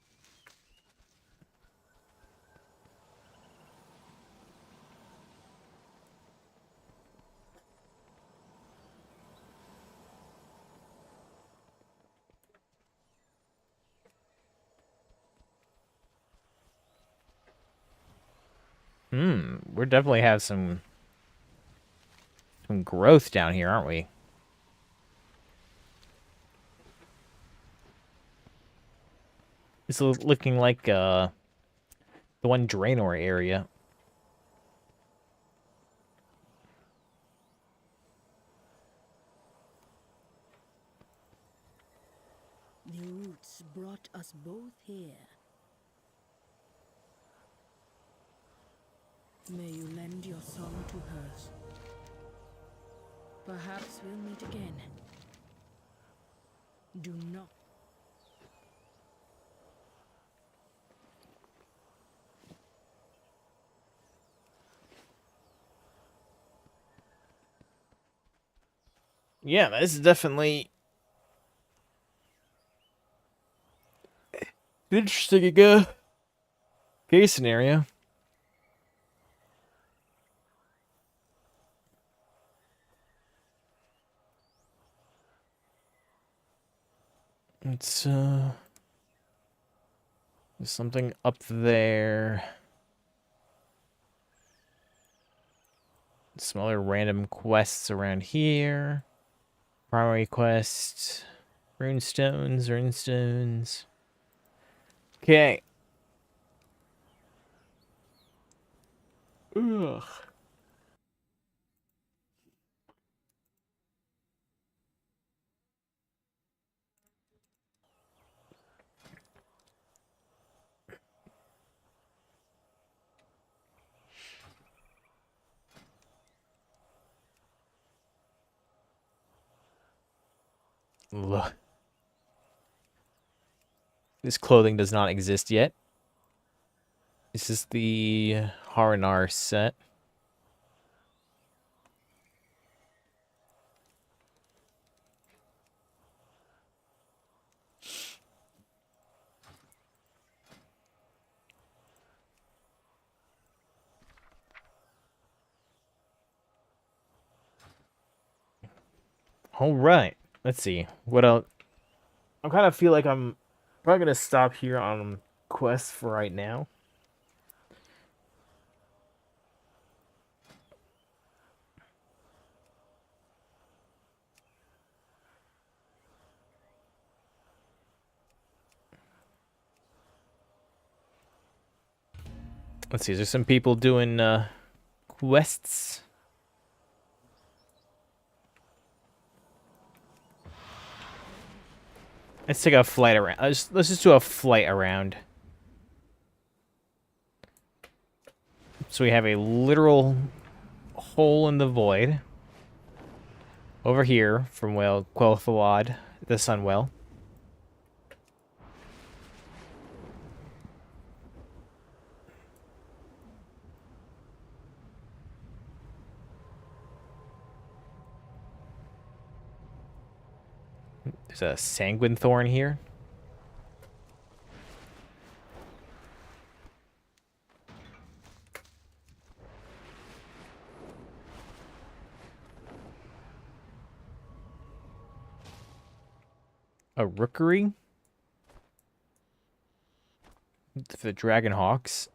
We definitely have some growth down here, aren't we? It's looking like the one Draenor area. The roots brought us both here. May you lend your song to hers. Perhaps we'll meet again. Do not. Yeah, this is definitely interesting case scenario. It's, there's something up there. Some other random quests around here. Primary quest. Runestones. Okay. Ugh. Look. This clothing does not exist yet. This is the Haranar set. All right. Let's see. What else? I kind of feel like I'm probably going to stop here on quests for right now. Let's see. Is there some people doing quests? Let's take a flight around. Let's just do a flight around. So we have a literal hole in the void over here from Quel'Thalad, the Sunwell. There's a Sanguine Thorn here. A Rookery. For the Dragonhawks.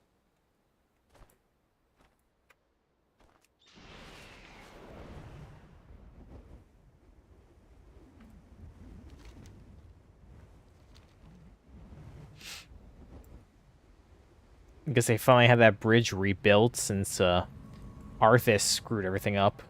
I guess they finally have that bridge rebuilt since Arthas screwed everything up.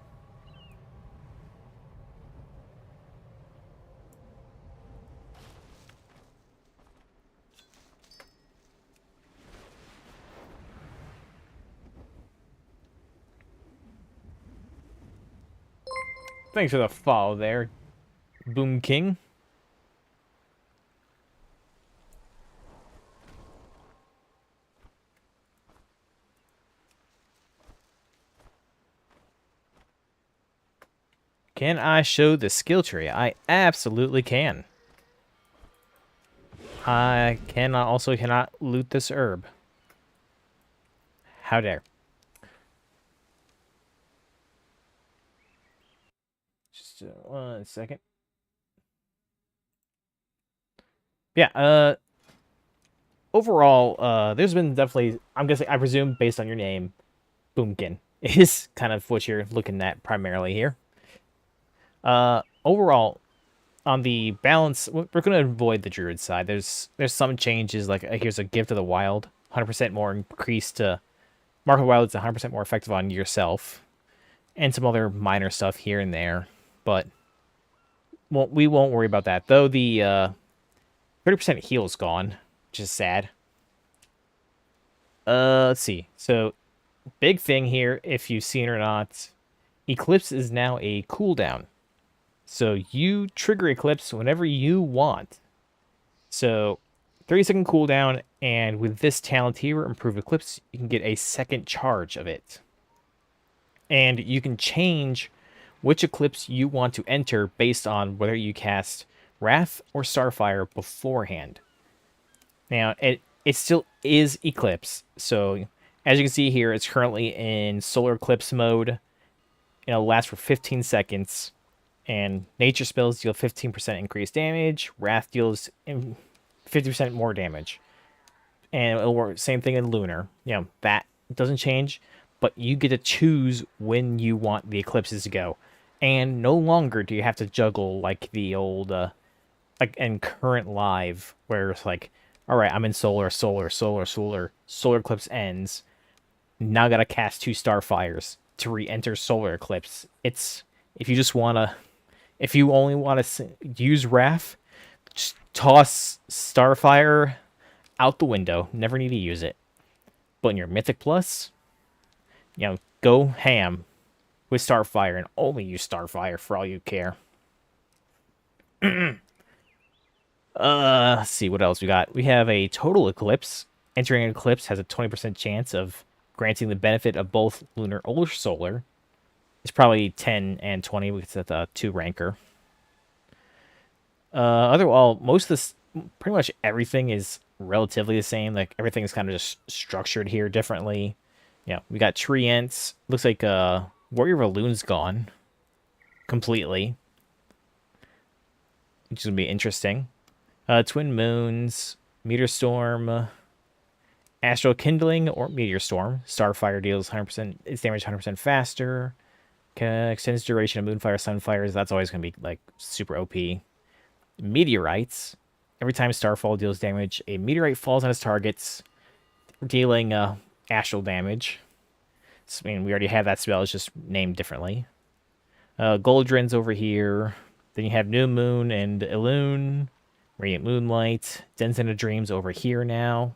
Thanks for the follow there, Boom King. Can I show the skill tree? I absolutely can. I cannot loot this herb. How dare. Just 1 second. Yeah, overall, there's been definitely, I'm guessing, I presume, based on your name, Boomkin is kind of what you're looking at primarily here. Overall, on the balance, we're going to avoid the druid side. There's some changes, like here's a Gift of the Wild, 100% more increased to Mark of the Wild is 100% more effective on yourself, and some other minor stuff here and there, but we won't worry about that. Though the 30% heal is gone, which is sad. Let's see. So, big thing here, if you've seen it or not, Eclipse is now a cooldown. So you trigger Eclipse whenever you want. So 30-second cooldown, and with this talent here, Improve Eclipse, you can get a second charge of it. And you can change which Eclipse you want to enter based on whether you cast Wrath or Starfire beforehand. Now, it still is Eclipse. So as you can see here, it's currently in Solar Eclipse mode. It'll last for 15 seconds. And nature spells deal 15% increased damage. Wrath deals 50% more damage. And it'll work same thing in lunar. That doesn't change, but you get to choose when you want the eclipses to go. And no longer do you have to juggle like the old like in current live where it's like, all right, I'm in solar eclipse ends. Now I gotta cast 2 starfires to re-enter solar eclipse. It's if you only want to use Wrath, just toss starfire out the window. Never need to use it. But in your Mythic Plus, go ham with starfire and only use starfire for all you care. Let's see what else we got. We have a total eclipse. Entering an eclipse has a 20% chance of granting the benefit of both lunar or solar. It's probably 10 and 20 because it's a 2 ranker. Most of this, pretty much everything is relatively the same. Like everything is kind of just structured here differently. We got Treants. Looks like Warrior of Elun's gone completely, which is gonna be interesting. Twin Moons, Meteor Storm, Astral Kindling or Meteor Storm. Starfire deals 100% its damage 100% faster. Extends duration of Moonfire, Sunfires. That's always gonna be like super OP. Meteorites. Every time Starfall deals damage, a meteorite falls on its targets, dealing astral damage. So, we already have that spell. It's just named differently. Goldrin's over here. Then you have New Moon and Elune. Radiant Moonlight. Denson of Dreams over here now.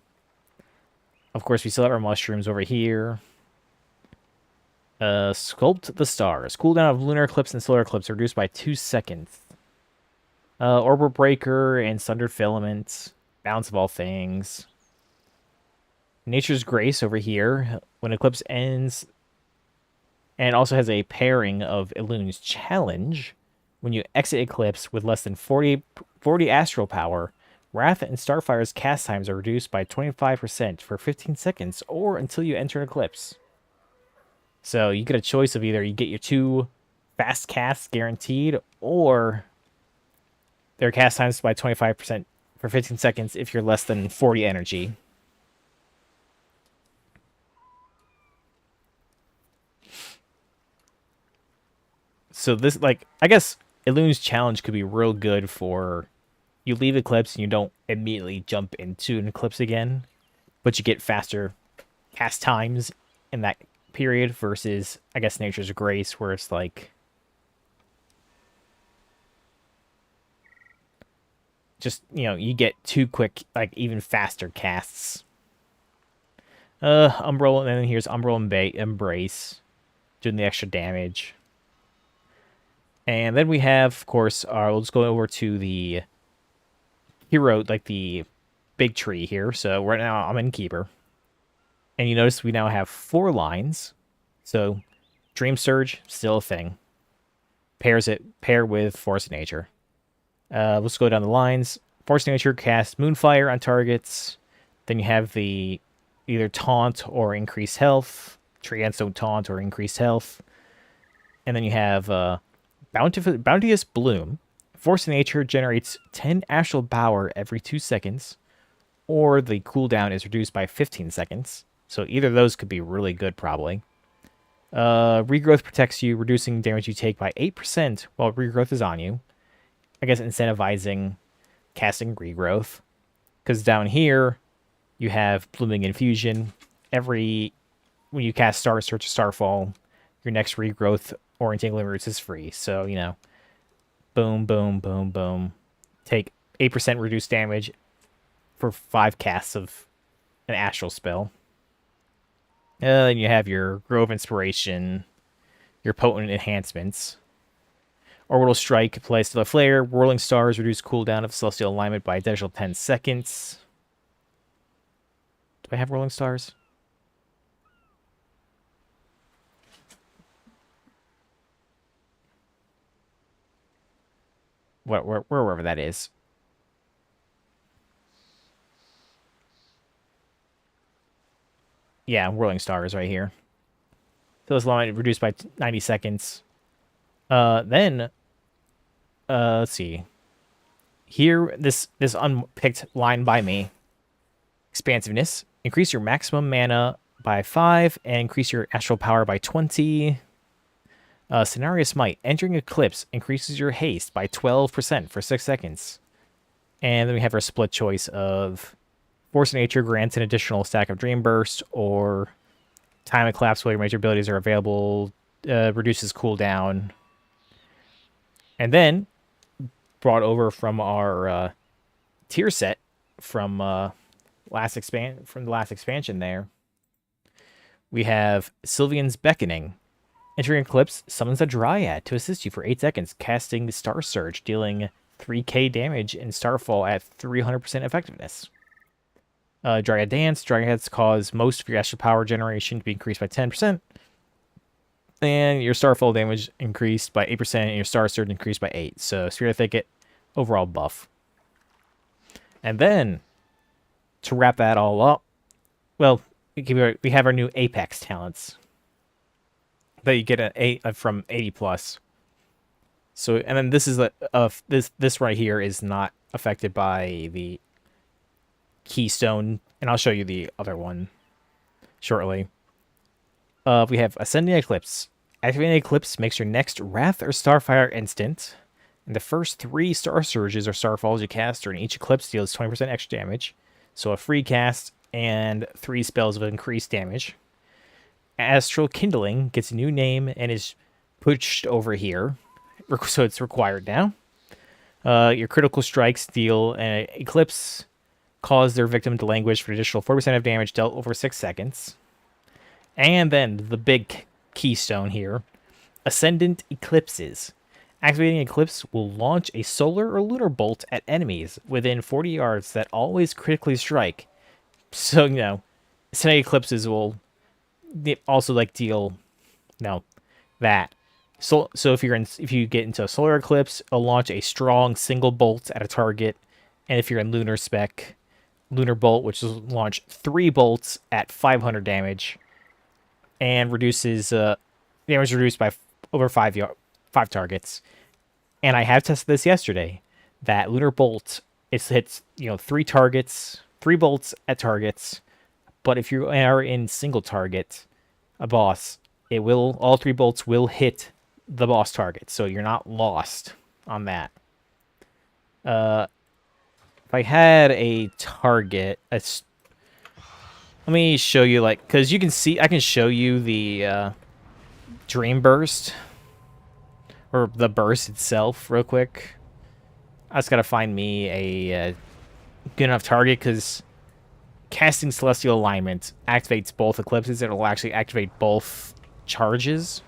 Of course, we still have our mushrooms over here. Sculpt the Stars. Cooldown of Lunar Eclipse and Solar Eclipse are reduced by 2 seconds. Orbital Breaker and Sundered Filament. Balance of All Things. Nature's Grace over here. When Eclipse ends, and also has a pairing of Elune's Challenge. When you exit Eclipse with less than 40 astral power, Wrath and Starfire's cast times are reduced by 25% for 15 seconds or until you enter an Eclipse. So you get a choice of either you get your 2 fast casts guaranteed, or their cast times by 25% for 15 seconds if you're less than 40 energy. So this, I guess Elune's Challenge could be real good for you leave Eclipse and you don't immediately jump into an Eclipse again, but you get faster cast times in that period versus, I guess, Nature's Grace, where it's just, you get 2 quick, even faster casts. Umbral, and then here's Umbral Embrace, doing the extra damage. And then we have, of course, let's go over to the hero, the big tree here. So right now I'm in Keeper. And you notice we now have 4 lines. So Dream Surge, still a thing. Pair with Force of Nature. Let's go down the lines. Force of Nature casts Moonfire on targets. Then you have the either Taunt or Increased Health. Treants don't Taunt or Increased Health. And then you have Bounteous Bloom. Force of Nature generates 10 astral power every 2 seconds, or the cooldown is reduced by 15 seconds. So either of those could be really good, probably. Regrowth protects you, reducing damage you take by 8% while Regrowth is on you. I guess incentivizing casting Regrowth. Because down here, you have Blooming Infusion. When you cast Star Search or Starfall, your next Regrowth or Entangling Roots is free. So, boom, boom, boom, boom. Take 8% reduced damage for 5 casts of an astral spell. Then you have your Grove Inspiration, your Potent Enhancements. Orbital Strike applies to the Flare. Whirling Stars reduce cooldown of Celestial Alignment by additional 10 seconds. Do I have Whirling Stars? Wherever that is. Yeah, Whirling Stars right here. So this line reduced by 90 seconds. Then let's see. Here, this unpicked line by me. Expansiveness. Increase your maximum mana by 5 and increase your astral power by 20. Scenario Smite. Entering Eclipse increases your haste by 12% for 6 seconds. And then we have our split choice of Force of Nature grants an additional stack of Dream Burst, or Time of Collapse while your major abilities are available, reduces cooldown. And then, brought over from our tier set from the last expansion there, we have Sylvian's Beckoning. Entering Eclipse summons a Dryad to assist you for 8 seconds, casting Star Surge, dealing 3k damage in Starfall at 300% effectiveness. Dryad Dance. Dryads cause most of your astral power generation to be increased by 10%. And your Starfall damage increased by 8%, and your Star Surge increased by 8%. So Spirit of Thicket, overall buff. And then, to wrap that all up, well, we have our new Apex talents that you get from 80+. So, and then this is this right here is not affected by the Keystone, and I'll show you the other one shortly. We have Ascending Eclipse. Activating Eclipse makes your next Wrath or Starfire instant, and the first 3 Star Surges or Starfalls you cast during each Eclipse deals 20% extra damage. So a free cast and 3 spells of increased damage. Astral Kindling gets a new name and is pushed over here, so it's required now. Your critical strikes deal an Eclipse, cause their victim to languish for an additional 4% of damage dealt over 6 seconds. And then the big keystone here, Ascendant Eclipses. Activating Eclipse will launch a solar or lunar bolt at enemies within 40 yards that always critically strike. So, Ascendant Eclipses will also deal, that. So if you get into a solar eclipse, it'll launch a strong single bolt at a target, and if you're in lunar spec, lunar bolt, which will launch 3 bolts at 500 damage, and reduces damage reduced by over 5 targets. And I have tested this yesterday. That lunar bolt, it hits 3 targets, 3 bolts at targets, but if you are in single target, a boss, all 3 bolts will hit the boss target, so you're not lost on that. If I had a target, let me show you, because you can see, I can show you the Dream Burst, or the burst itself, real quick. I just gotta find me a good enough target, because casting Celestial Alignment activates both eclipses. It'll actually activate both charges.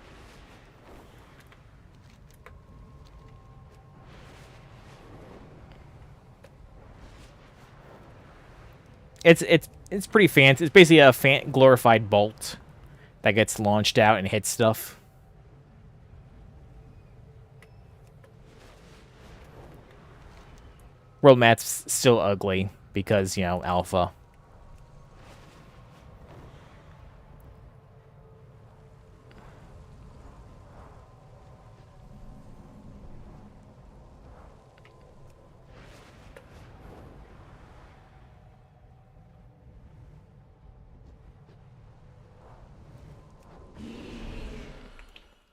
It's pretty fancy. It's basically a glorified bolt that gets launched out and hits stuff. World map's still ugly because, alpha.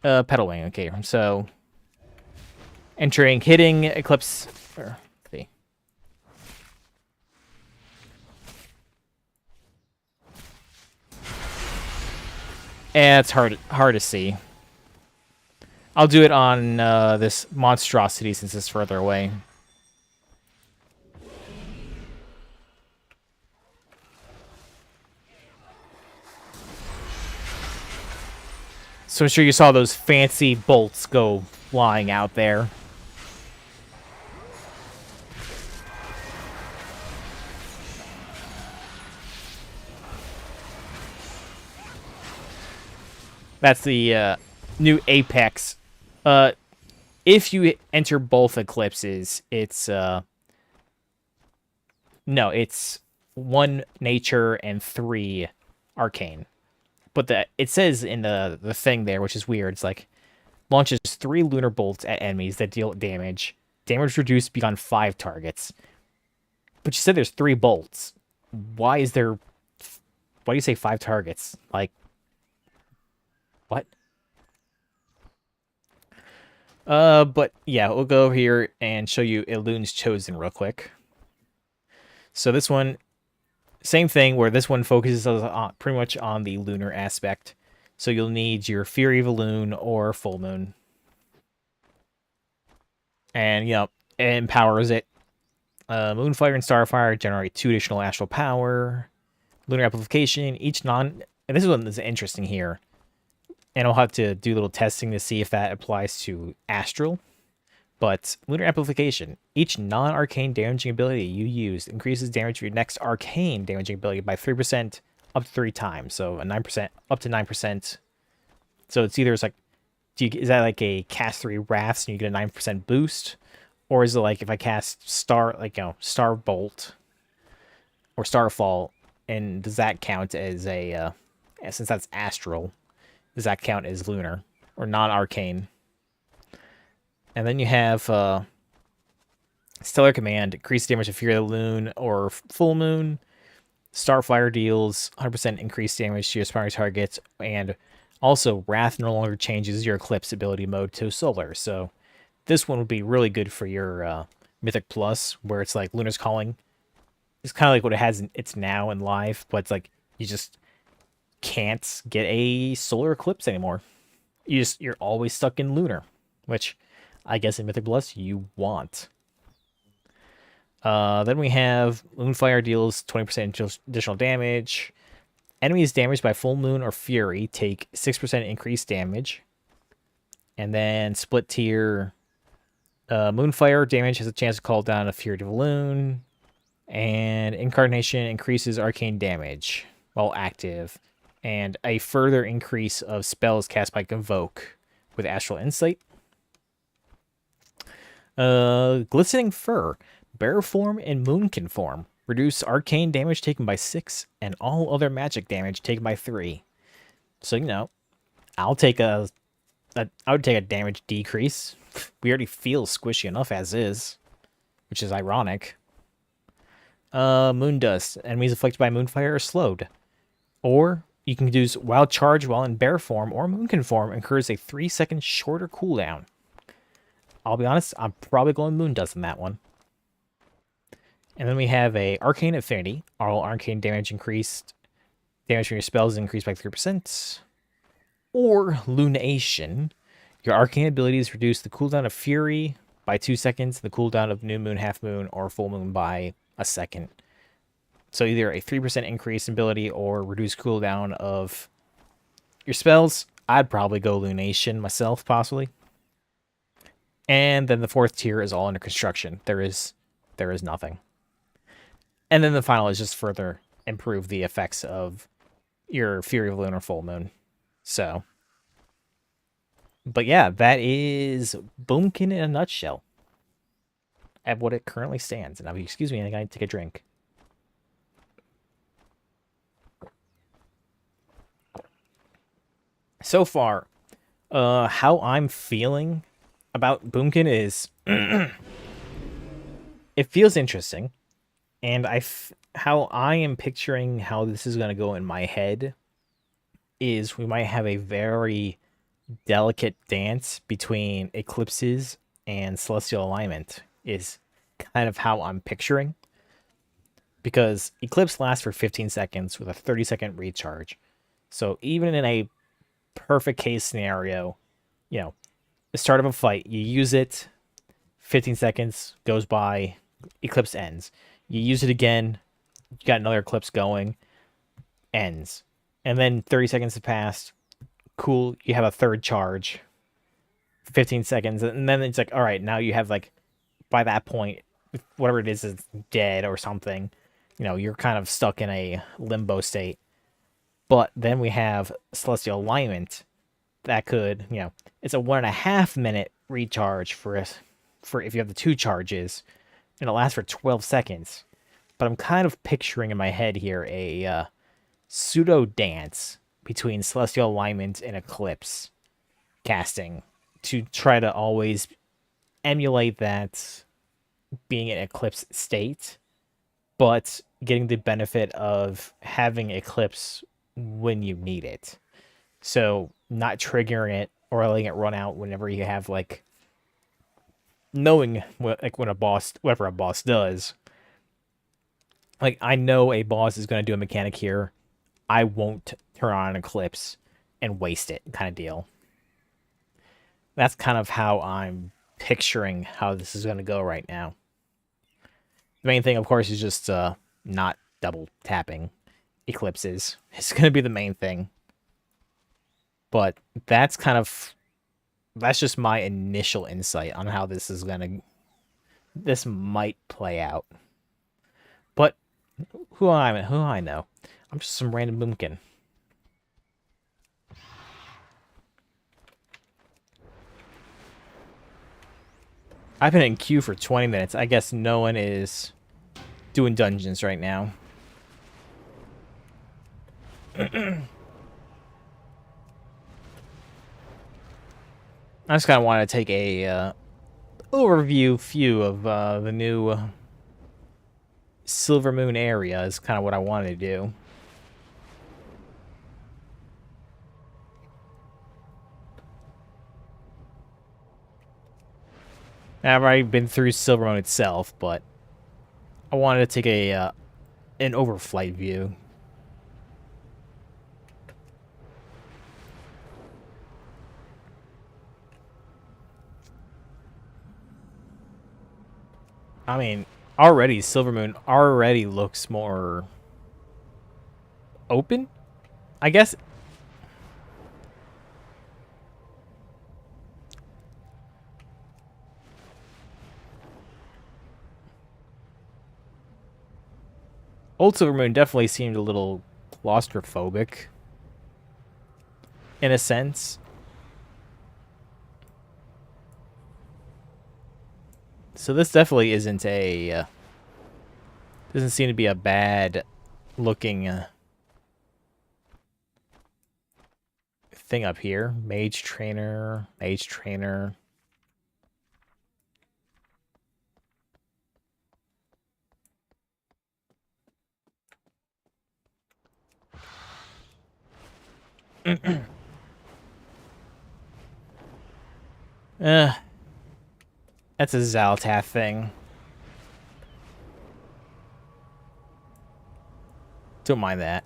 Pedaling, okay, so hitting Eclipse, see. It's hard to see. I'll do it on this monstrosity since it's further away. So I'm sure you saw those fancy bolts go flying out there. That's the new Apex. If you enter both eclipses, it's it's 1 nature and 3 arcane. But it says in the thing there, which is weird, it's like launches 3 lunar bolts at enemies that deal damage. Damage reduced beyond 5 targets. But you said there's 3 bolts. Why do you say 5 targets? Like, what? But yeah, we'll go over here and show you Elun's Chosen real quick. So this one, same thing, where this one focuses on, pretty much on the lunar aspect. So you'll need your Fury of Elune or Full Moon. And, you know, it empowers it. Moonfire and Starfire generate 2 additional astral power. Lunar Amplification, and this one is interesting here. And I'll have to do a little testing to see if that applies to Astral. But Lunar Amplification, each non-arcane damaging ability you use increases damage for your next arcane damaging ability by 3% up to 3 times. So a 9% up to 9%. So it's either is that like a cast 3 Wraths and you get a 9% boost? Or is it like if I cast Star Bolt or Starfall, and does that count as a since that's Astral, does that count as lunar or non-arcane? And then you have Stellar Command, increase damage to Fury of the Moon or Full Moon. Starfire deals 100% increased damage to your aspiring targets, and also Wrath no longer changes your Eclipse ability mode to Solar. So this one would be really good for your Mythic Plus, where it's like Lunar's Calling. It's kind of like what it has it's now in live, but it's like you just can't get a Solar Eclipse anymore. You're always stuck in Lunar, which I guess in Mythic Plus you want. Then we have Moonfire deals 20% additional damage. Enemies damaged by Full Moon or Fury take 6% increased damage. And then Split Tier Moonfire damage has a chance to call down a Fury of Loon. And Incarnation increases arcane damage while active. And a further increase of spells cast by Convoke with Astral Insight. Glistening Fur, Bear Form and Moonkin Form reduce arcane damage taken by 6 and all other magic damage taken by 3. So, you know, I would take a damage decrease. We already feel squishy enough as is, which is ironic. Moondust, enemies afflicted by Moonfire are slowed. Or you can use Wild Charge while in Bear Form or Moonkin Form, incurs a 3-second shorter cooldown. I'll be honest, I'm probably going Moondust in that one. And then we have a Arcane Affinity. All arcane damage increased. Damage from your spells is increased by 3%. Or Lunation. Your arcane abilities reduce the cooldown of Fury by 2 seconds, the cooldown of New Moon, Half Moon, or Full Moon by a second. So either a 3% increase in ability or reduced cooldown of your spells. I'd probably go Lunation myself, possibly. And then the 4th tier is all under construction. There is nothing. And then the final is just further improve the effects of your Fury of Lunar Full Moon. So, but yeah, that is Boomkin in a nutshell at what it currently stands. And excuse me, I think I need to take a drink. So far, how I'm feeling about Boomkin is it feels interesting, and how I am picturing how this is going to go in my head is we might have a very delicate dance between eclipses and celestial alignment is kind of how I'm picturing, because eclipse lasts for 15 seconds with a 30-second recharge. So even in a perfect case scenario, you know, the start of a fight, you use it, 15 seconds goes by, eclipse ends. You use it again, you got another eclipse going, ends. And then 30 seconds have passed, cool, you have a third charge, 15 seconds, and then it's like, all right, now you have, like, by that point, whatever it is dead or something, you know, you're kind of stuck in a limbo state. But then we have celestial alignment that could, you know, it's a 1.5 minute recharge for if you have the 2 charges, and it'll last for 12 seconds. But I'm kind of picturing in my head here a pseudo dance between celestial alignment and eclipse casting to try to always emulate that being an eclipse state, but getting the benefit of having eclipse when you need it. So not triggering it or letting it run out whenever you have like knowing what, like when a boss, whatever a boss does. Like I know a boss is going to do a mechanic here. I won't turn on an eclipse and waste it, kind of deal. That's kind of how I'm picturing how this is going to go right now. The main thing, of course, is just not double tapping eclipses. It's going to be the main thing. But that's just my initial insight on how this might play out. But who I know? I'm just some random boomkin. I've been in queue for 20 minutes. I guess no one is doing dungeons right now. I just kind of want to take a overview of the new Silver Moon area is kind of what I wanted to do. I've already been through Silver Moon itself, but I wanted to take an overflight view. I mean, already Silver Moon already looks more open, I guess. Old Silver Moon definitely seemed a little claustrophobic, in a sense. So this definitely isn't a... doesn't seem to be a bad looking thing up here. Mage trainer, mage trainer. That's a Zaltath thing. Don't mind that.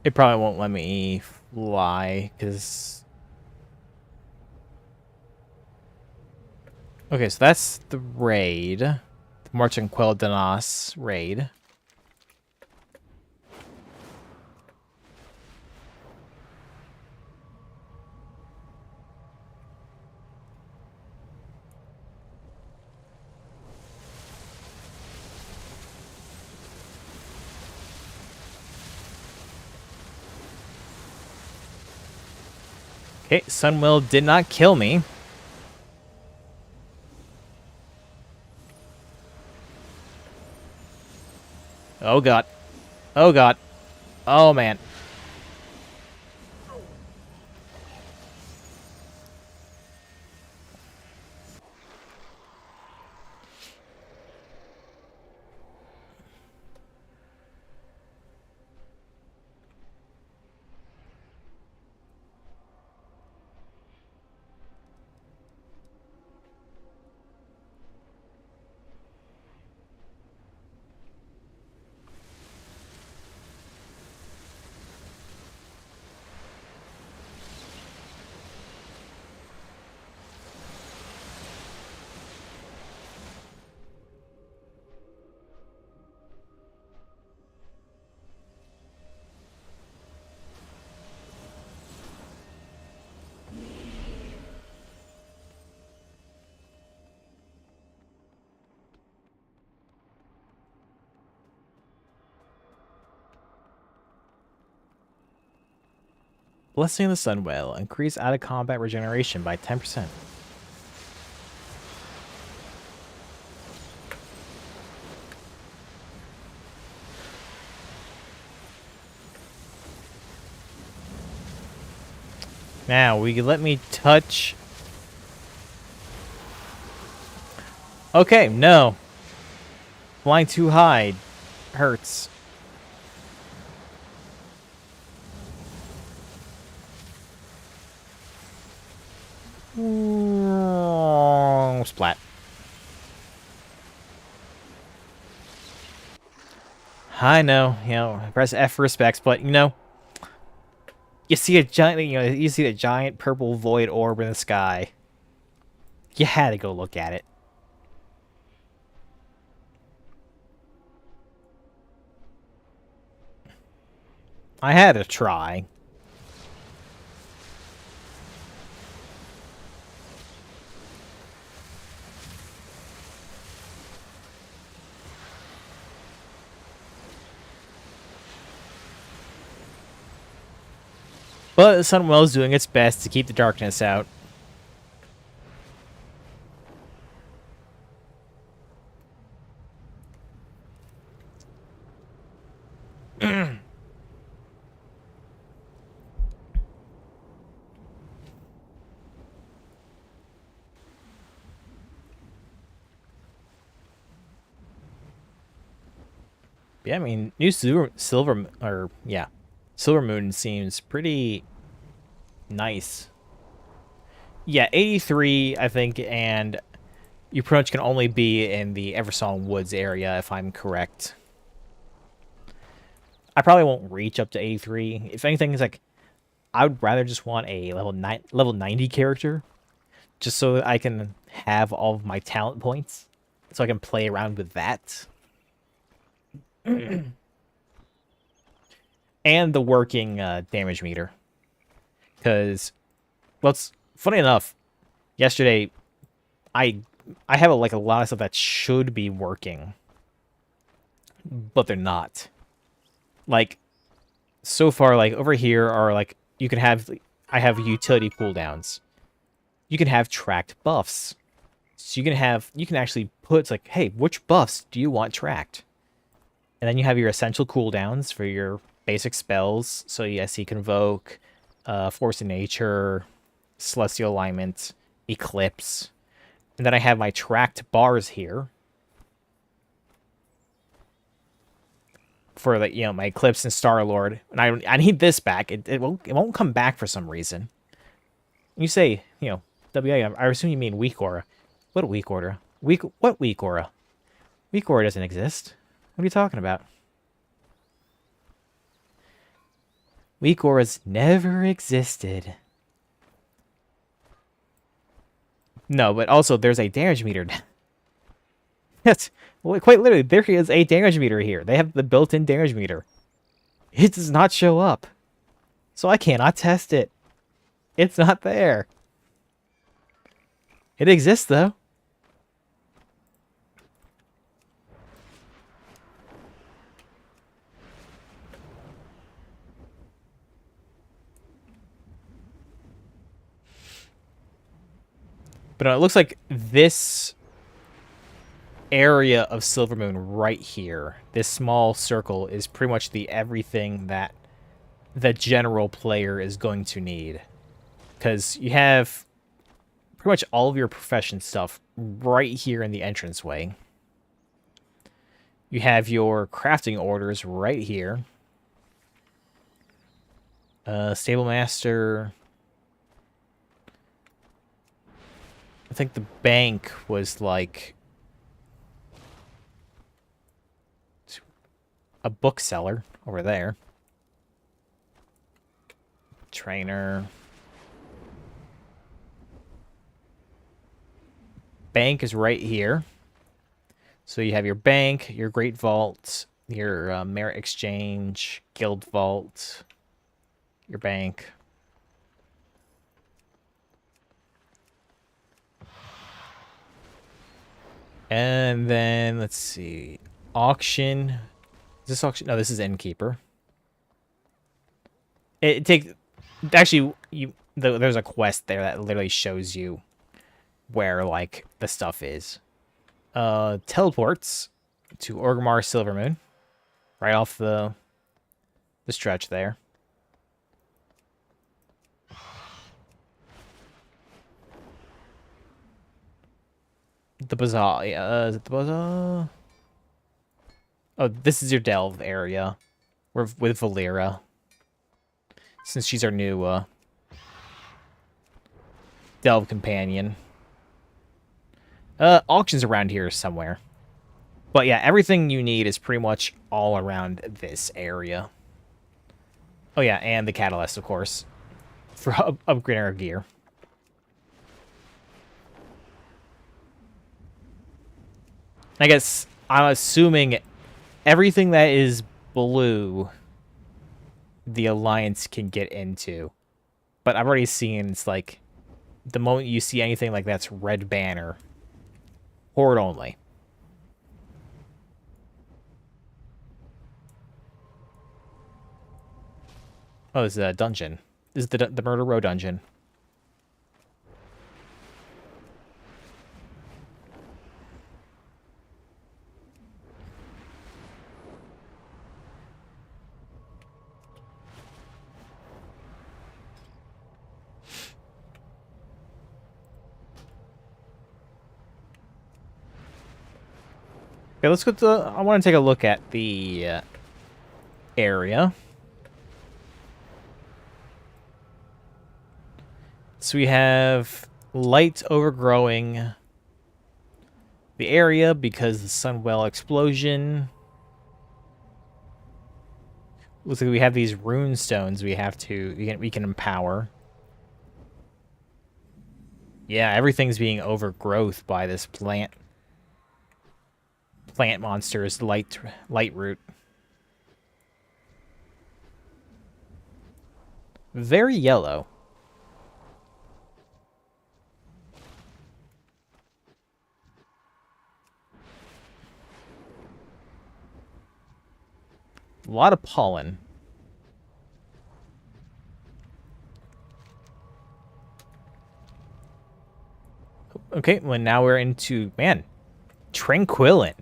It probably won't let me fly, because... Okay, so that's the raid. The March on Quell Danas raid. Okay, Sunwell did not kill me. Oh god. Oh god. Oh man. Blessing of the Sunwell. Increase out-of-combat regeneration by 10%. Now, will you let me touch? Okay, no. Flying too high hurts. Splat. I know, press F for respects, but you see a giant, you see the giant purple void orb in the sky. You had to go look at it. I had to try. But the Sunwell is doing its best to keep the darkness out. Yeah, I mean, new Silver Moon seems pretty nice. Yeah, 83, I think, and you pretty much can only be in the Eversong Woods area, if I'm correct. I probably won't reach up to 83. If anything, it's like, I would rather just want a level 90 character, just so that I can have all of my talent points, so I can play around with that. And the working damage meter. Because, well, it's funny enough, yesterday, I have a lot of stuff that should be working, but they're not. Like, so far, like, over here are, like, you can have, I have utility cooldowns. You can have tracked buffs. So you can actually put, like, hey, which buffs do you want tracked? And then you have your essential cooldowns for your basic spells. So yes, you can Convoke, Force of Nature, Celestial Alignment, Eclipse. And then I have my tracked bars here. For like, my Eclipse and Star-Lord. And I need this back. It won't come back for some reason. You say, WA, I assume you mean weak aura. What weak aura? What weak aura? Weak aura doesn't exist. What are you talking about? Weak auras never existed. No, but also there's a damage meter. Yes, well, quite literally, there is a damage meter here. They have the built-in damage meter. It does not show up. So I cannot test it. It's not there. It exists, though. But it looks like this area of Silvermoon right here, this small circle, is pretty much the everything that the general player is going to need. Because you have pretty much all of your profession stuff right here in the entranceway. You have your crafting orders right here. Stable Master. I think the bank was like a bookseller over there. Trainer. Bank is right here. So you have your bank, your Great Vault, your Merit Exchange, Guild Vault, your bank. And then, let's see, auction. Is this auction? No, this is Innkeeper. It takes, actually, there's a quest there that literally shows you where, like, the stuff is. Teleports to Orgrimmar Silvermoon, right off the stretch there. the bazaar. Is it the bazaar? Oh, this is your delve area. We're with Valera. Since she's our new delve companion. Auctions around here somewhere. But yeah, everything you need is pretty much all around this area. Oh yeah, and the catalyst, of course, for upgrading our gear. I guess I'm assuming everything that is blue, the Alliance can get into. But I've already seen, it's like, the moment you see anything like that's red banner, Horde only. Oh, this is a dungeon. This is the Murder Row dungeon. Okay, let's go to I want to take a look at the area. So we have light overgrowing the area because of the Sunwell explosion. Looks like we have these rune stones we can empower. Yeah, everything's being overgrowth by this plant monster's light root. Very yellow. A lot of pollen. Okay, well now we're into, man, Tranquillin.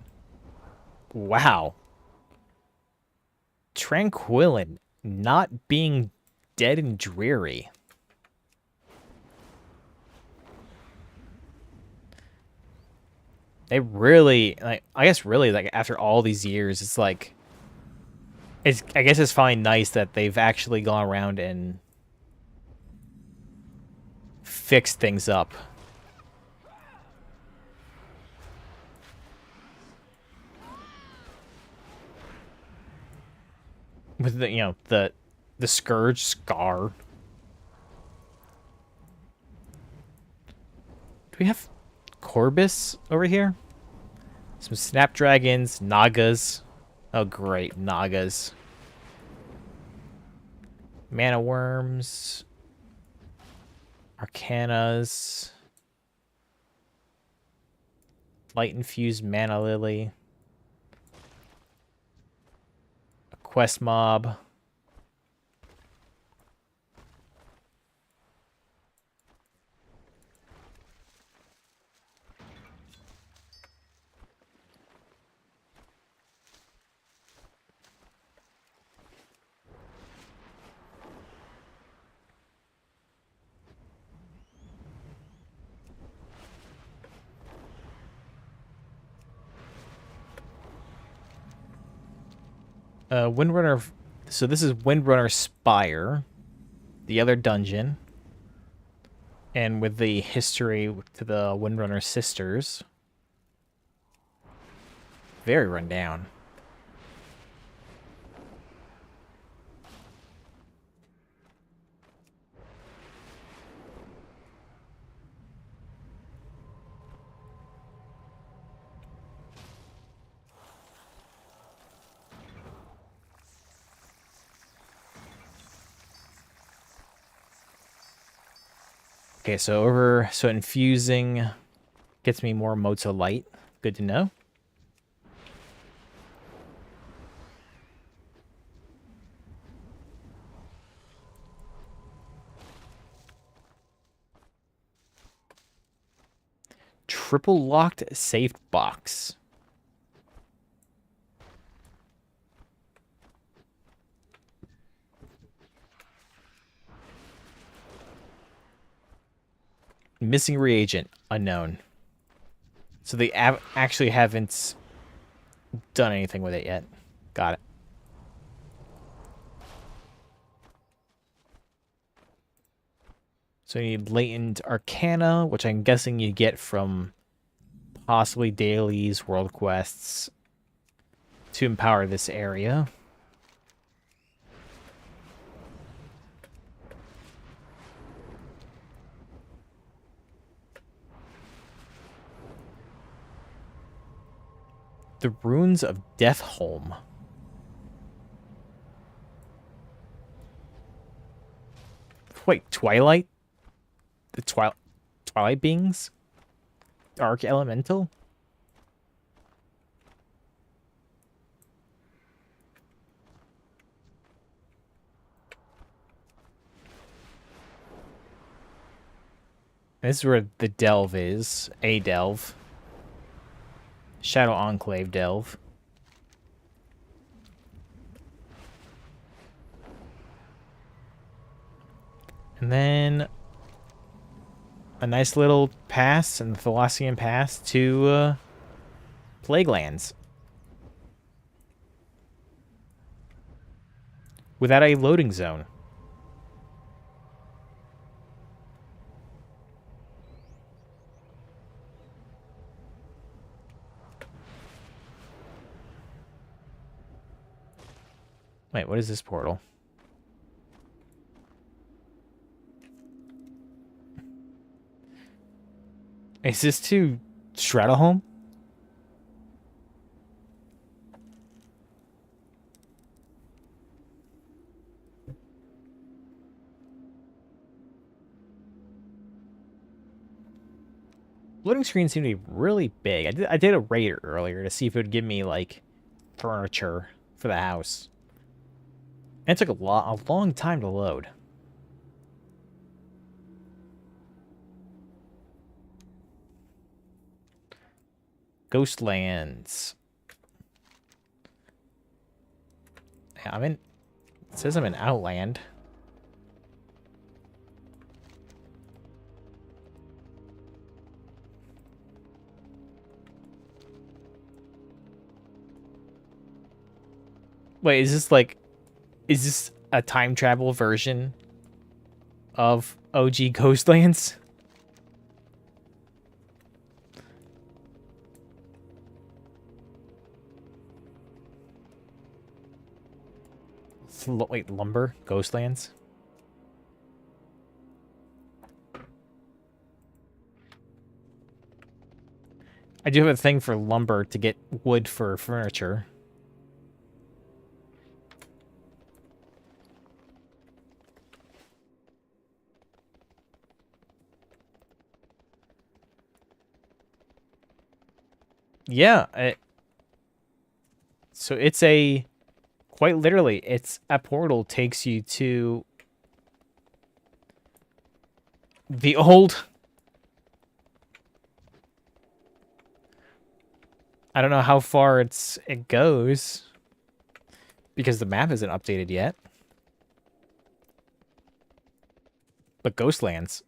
Wow. Tranquillin not being dead and dreary. They really, like, I guess really, like, after all these years, it's like, I guess it's finally nice that they've actually gone around and fixed things up. With the, you know, the Scourge Scar. Do we have Corbus over here? Some Snapdragons, Nagas. Oh, great, Nagas. Mana Worms. Arcanas. Light-infused Mana Lily. A Quest Mob. Windrunner. So this is Windrunner Spire, the other dungeon, and with the history to the Windrunner sisters. Very rundown. Okay, so infusing gets me more motes of light. Good to know. Triple locked safe box. Missing reagent, unknown. So they actually haven't done anything with it yet. Got it. So you need latent arcana, which I'm guessing you get from possibly dailies, world quests, to empower this area. The Runes of Deathholm. Wait, Twilight? The Twilight beings? Dark Elemental? This is where the delve is. A delve. Shadow Enclave delve. And then a nice little pass in the Thalassian Pass to Plaguelands. Without a loading zone. Wait, what is this portal? Is this to Shadowhome? Loading screens seem to be really big. I did a raid earlier to see if it would give me, like, furniture for the house. And it took a long time to load. Ghostlands. Yeah, I'm in... It says I'm in Outland. Wait, is this like... Is this a time travel version of OG Ghostlands? Wait, lumber? Ghostlands? I do have a thing for lumber to get wood for furniture. Yeah, so it's a... Quite literally, it's a portal takes you to the old... I don't know how far it goes because the map isn't updated yet. But Ghostlands.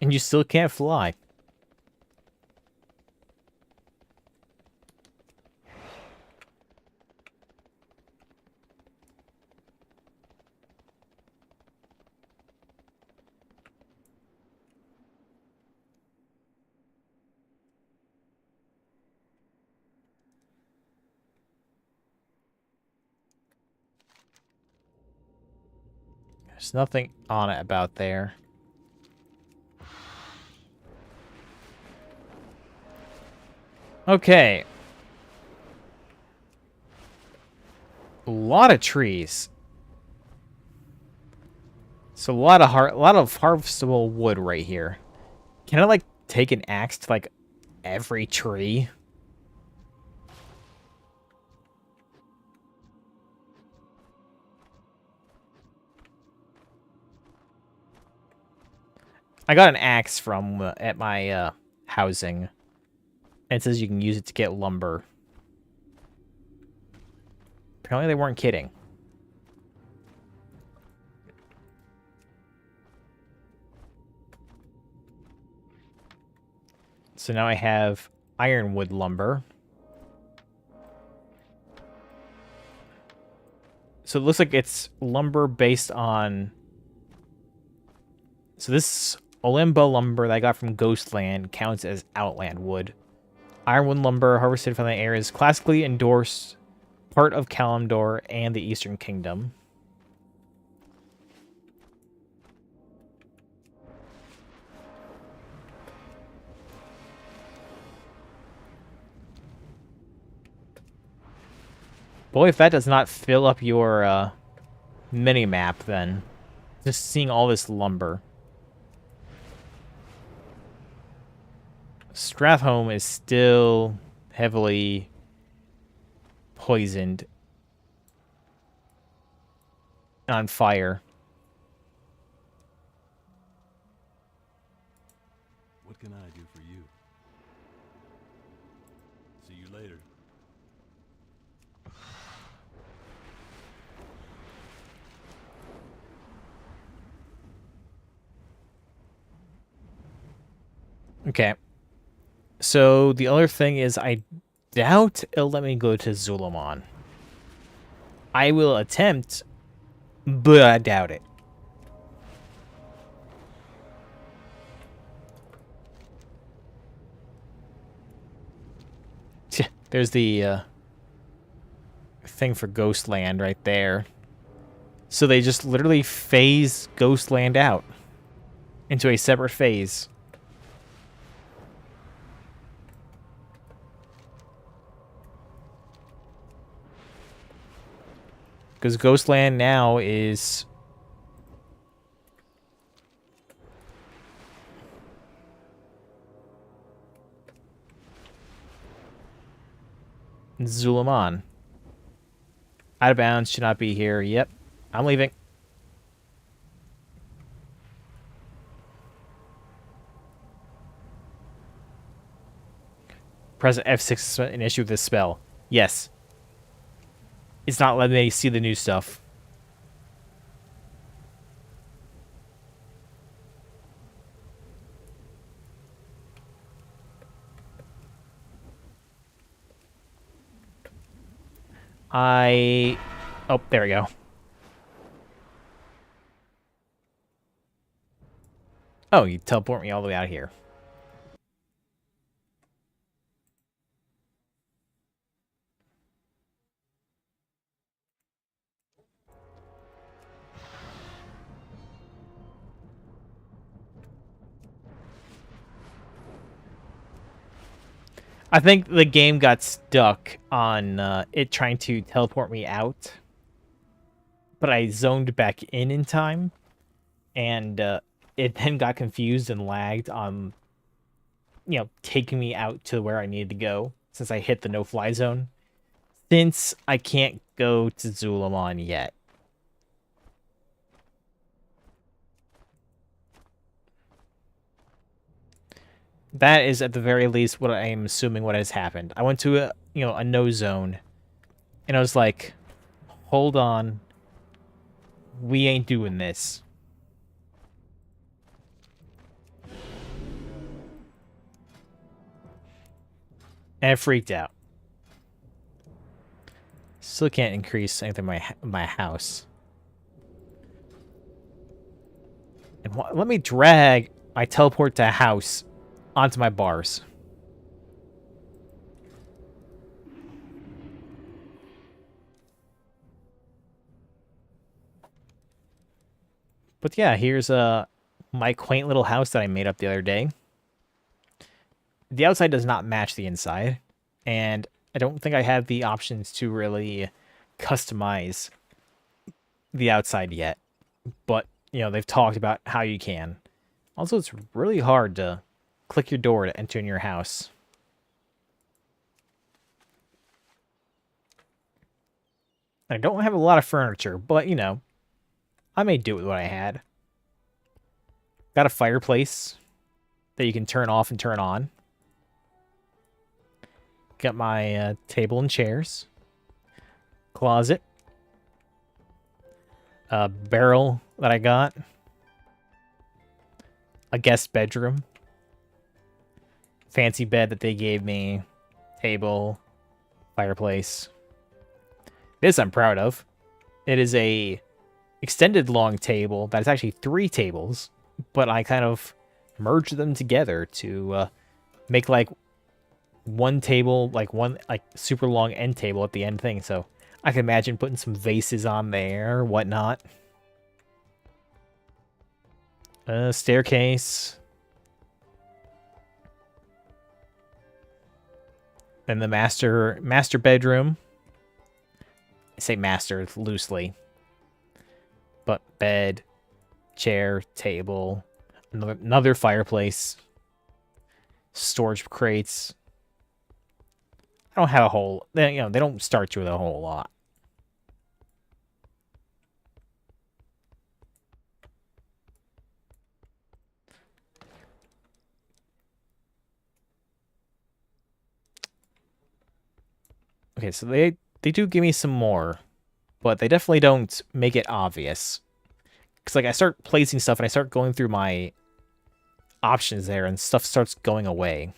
And you still can't fly. There's nothing on it about there. Okay. A lot of trees. So a lot of harvestable wood right here. Can I like take an axe to like every tree? I got an axe from at my housing. And it says you can use it to get lumber. Apparently they weren't kidding. So now I have ironwood lumber. So it looks like it's lumber based on... So this Olimba lumber that I got from Ghostland counts as Outland wood. Ironwood lumber harvested from the air is classically endorsed part of Kalimdor and the Eastern Kingdom. Boy, if that does not fill up your mini-map, then just seeing all this lumber. Stratholme is still heavily poisoned. On fire. What can I do for you? See you later. Okay. So the other thing is I doubt it'll let me go to Zul'Aman. I will attempt, but I doubt it. There's the thing for Ghostland right there. So they just literally phase Ghostland out into a separate phase. Because Ghostland now is... Zul'Aman. Out of bounds, should not be here. Yep, I'm leaving. Press F6 to initiate this spell. Yes. It's not letting me see the new stuff. Oh, there we go. Oh, you teleport me all the way out here. I think the game got stuck on it trying to teleport me out. But I zoned back in time. And it then got confused and lagged on, you know, taking me out to where I needed to go. Since I hit the no-fly zone. Since I can't go to Zul'Aman yet. That is, at the very least, what I am assuming what has happened. I went to a no zone, and I was like, hold on, we ain't doing this. And I freaked out. Still can't increase anything in my house. And let me drag my teleport to a house onto my bars. But yeah, here's my quaint little house that I made up the other day. The outside does not match the inside, and I don't think I have the options to really customize the outside yet. But, you know, they've talked about how you can. Also, it's really hard to click your door to enter in your house. I don't have a lot of furniture, but, you know, I may do with what I had. Got a fireplace that you can turn off and turn on. Got my table and chairs. Closet. A barrel that I got. A guest bedroom. Fancy bed that they gave me. Table. Fireplace. This I'm proud of. It is a extended long table that's actually 3 tables, but I kind of merged them together to make like one table, like one like super long end table at the end thing. So I can imagine putting some vases on there, whatnot. Staircase. Then the master bedroom. I say master loosely. But bed, chair, table, another fireplace, storage crates. I don't have a whole, they don't start you with a whole lot. Okay, so they do give me some more, but they definitely don't make it obvious. Because, like, I start placing stuff and I start going through my options there and stuff starts going away.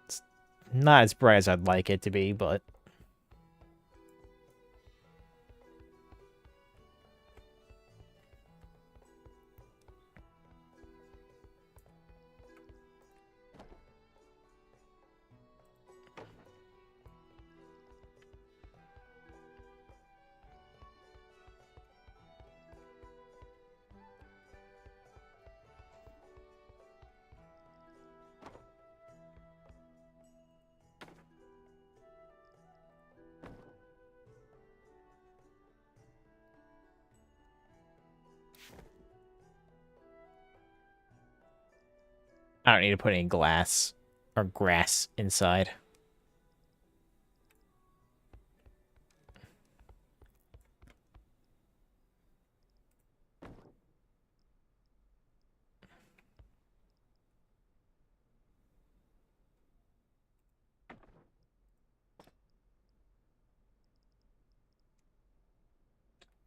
It's not as bright as I'd like it to be, but... I don't need to put any glass or grass inside.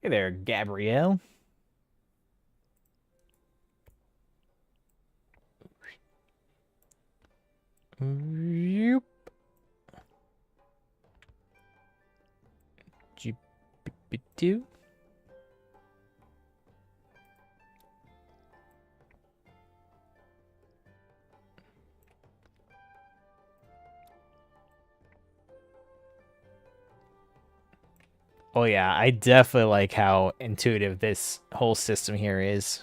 Hey there, Gabrielle. Yep. Do. Oh yeah, I definitely like how intuitive this whole system here is.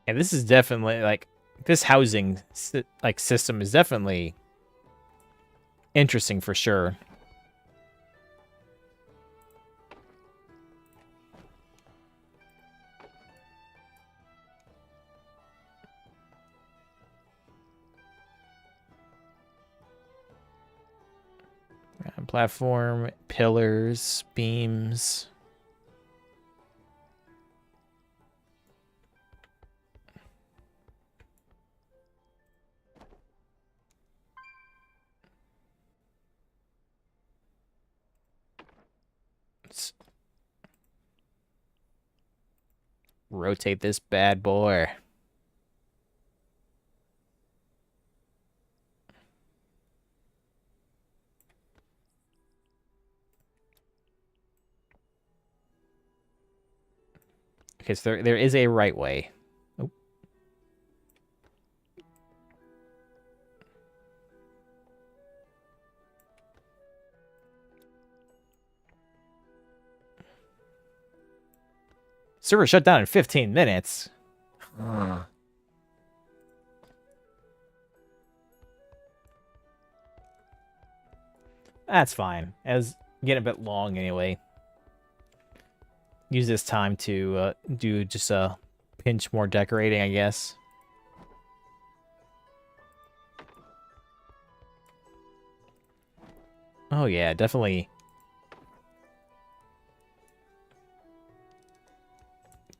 And this is definitely, like, this housing, like, system is definitely interesting for sure. Platform, pillars, beams. Let's rotate this bad boy. Okay, so there is a right way. Oh. Server shut down in 15 minutes. That's fine. As getting a bit long anyway. Use this time to do just a pinch more decorating, I guess. Oh yeah, definitely.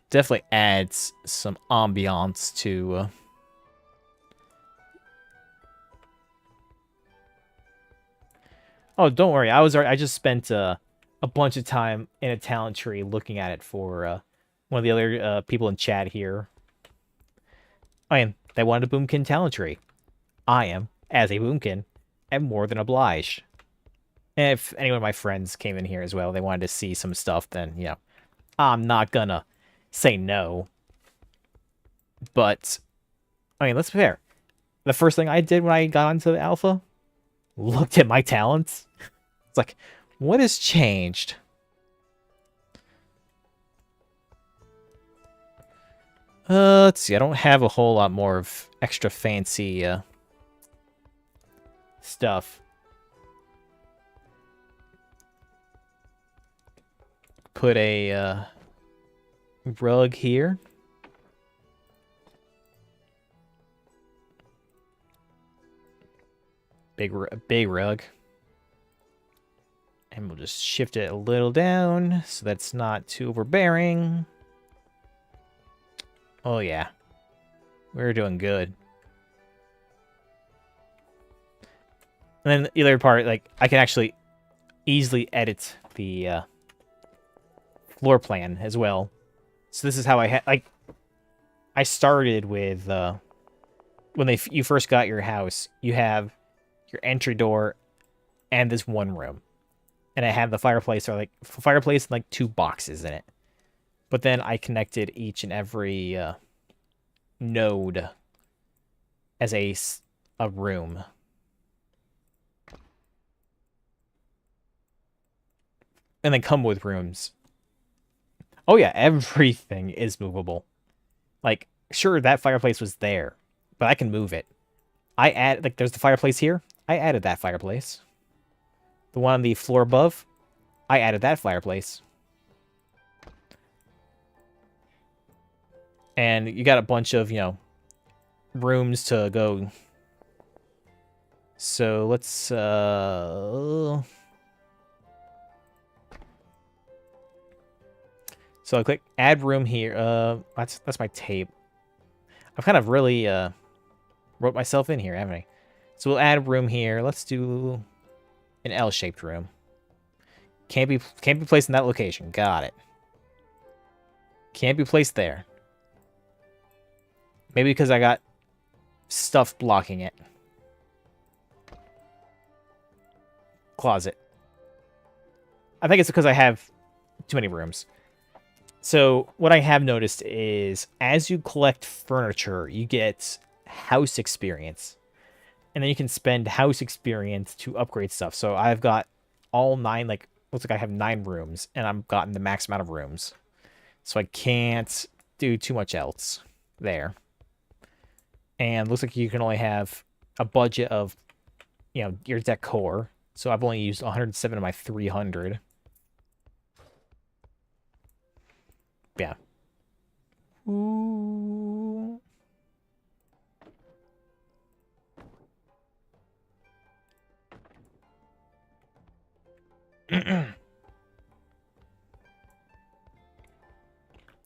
Definitely adds some ambiance to. Oh, don't worry. I just spent a bunch of time in a talent tree looking at it for one of the other people in chat here. I mean, they wanted a Boomkin talent tree. I am, as a Boomkin, am more than obliged. And if any one of my friends came in here as well, they wanted to see some stuff, then, you know, I'm not gonna say no. But, I mean, let's be fair. The first thing I did when I got onto the alpha, looked at my talents. It's like, what has changed? Let's see. I don't have a whole lot more of extra fancy stuff. Put a rug here. Big rug. And we'll just shift it a little down so that's not too overbearing. Oh yeah. We're doing good. And then the other part, like, I can actually easily edit the floor plan as well. So this is how I had, like, I started with, when you first got your house, you have your entry door and this one room. And I have the fireplace, or like, fireplace and like 2 boxes in it. But then I connected each and every node as a room. And then come with rooms. Oh yeah, everything is movable. Like, sure, that fireplace was there, but I can move it. I add, like, there's the fireplace here. I added that fireplace. The one on the floor above, I added that fireplace. And you got a bunch of, you know, rooms to go. So let's, so I click add room here. That's my tape. I've kind of really wrote myself in here, haven't I? So we'll add a room here. Let's do an L-shaped room. Can't be placed in that location. Got it. Can't be placed there. Maybe because I got stuff blocking it. Closet. I think it's because I have too many rooms. So what I have noticed is as you collect furniture, you get house experience. And then you can spend house experience to upgrade stuff. So I've got all 9, like, looks like I have 9 rooms, and I've gotten the max amount of rooms. So I can't do too much else there. And looks like you can only have a budget of, you know, your decor. So I've only used 107 of my 300. Yeah. Ooh.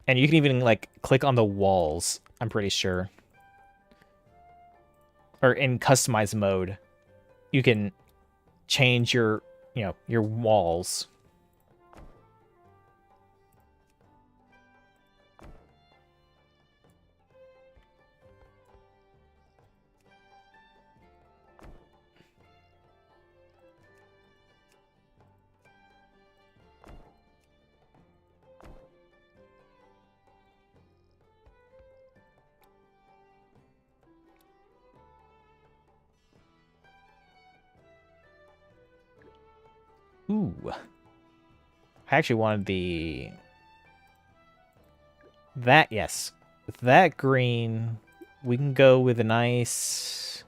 And you can even, like, click on the walls, I'm pretty sure. Or in customize mode, you can change your, you know, your walls. Ooh. I actually wanted the... That, yes. With that green, we can go with a nice...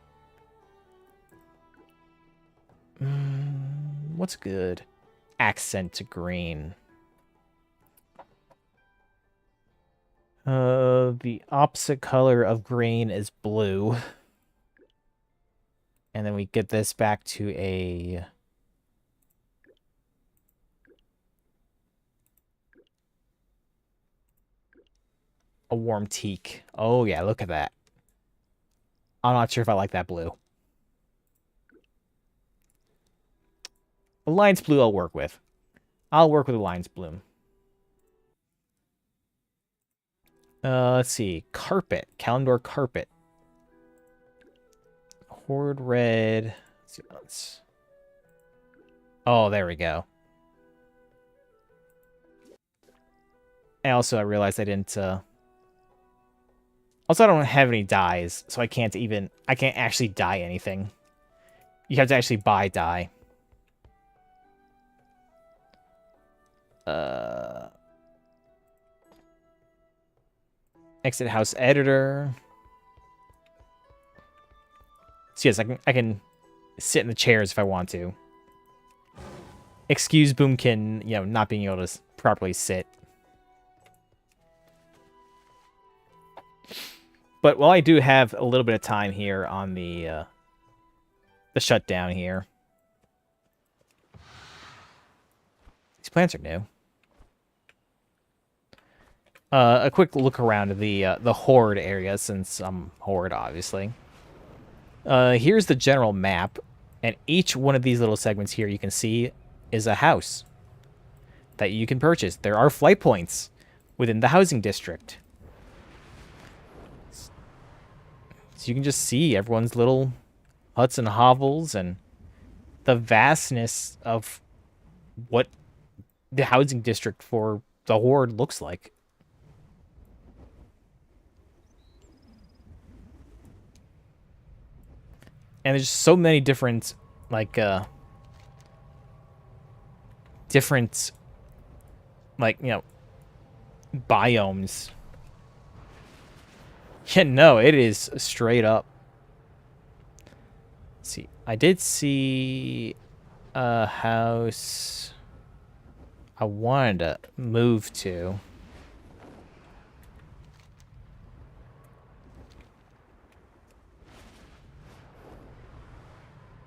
What's good? Accent to green. The opposite color of green is blue. And then we get this back to a warm teak. Oh yeah, look at that. I'm not sure if I like that blue. Alliance blue I'll work with. I'll work with Alliance blue. Let's see. Carpet. Kalendor carpet. Horde red. Let's see what else. Oh, there we go. And also, I realized I didn't, Also, I don't have any dyes, so I can't actually dye anything. You have to actually buy dye. Exit house editor. So yes, I can sit in the chairs if I want to. Excuse Boomkin, not being able to properly sit. But while I do have a little bit of time here on the shutdown here. These plants are new. A quick look around the Horde area, since I'm Horde, obviously. Here's the general map, and each one of these little segments here you can see is a house that you can purchase. There are flight points within the housing district. So you can just see everyone's little huts and hovels and the vastness of what the housing district for the Horde looks like. And there's so many different, biomes. Yeah, no, it is straight up. Let's see, I did see a house I wanted to move to.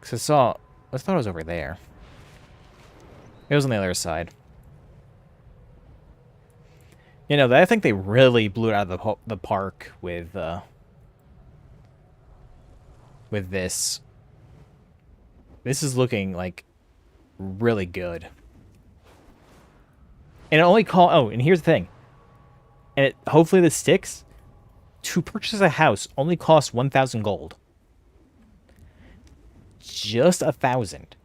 Because I thought it was over there. It was on the other side. I think they really blew it out of the park with this. This is looking really good. And it only and here's the thing. And hopefully this sticks. To purchase a house only costs 1,000 gold. Just 1,000.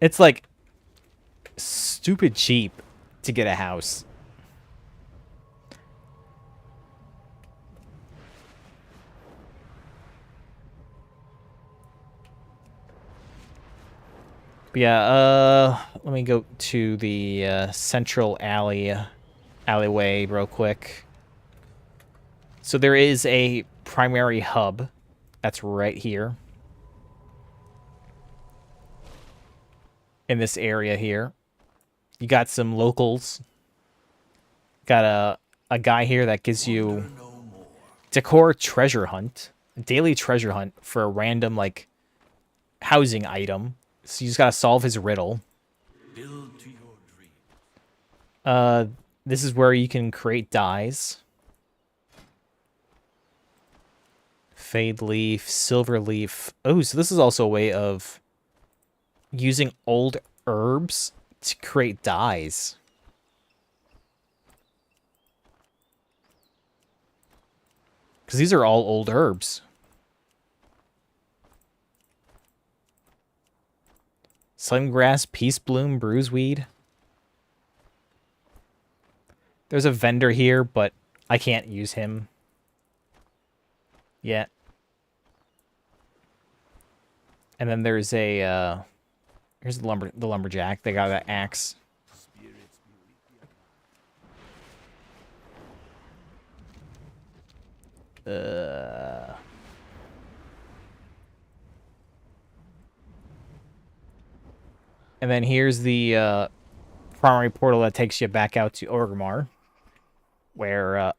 It's stupid cheap to get a house. But yeah, let me go to the central alleyway real quick. So there is a primary hub that's right here. In this area here. You got some locals. Got a guy here that gives you decor treasure hunt. Daily treasure hunt for a random, housing item. So you just gotta solve his riddle. Build to your dream. This is where you can create dyes. Fade leaf, silver leaf. Oh, so this is also a way of using old herbs to create dyes. Because these are all old herbs. Sungrass, peace bloom, bruiseweed. There's a vendor here, but I can't use him yet. And then there's a here's the lumberjack. They got that axe. And then here's the primary portal that takes you back out to Orgrimmar, where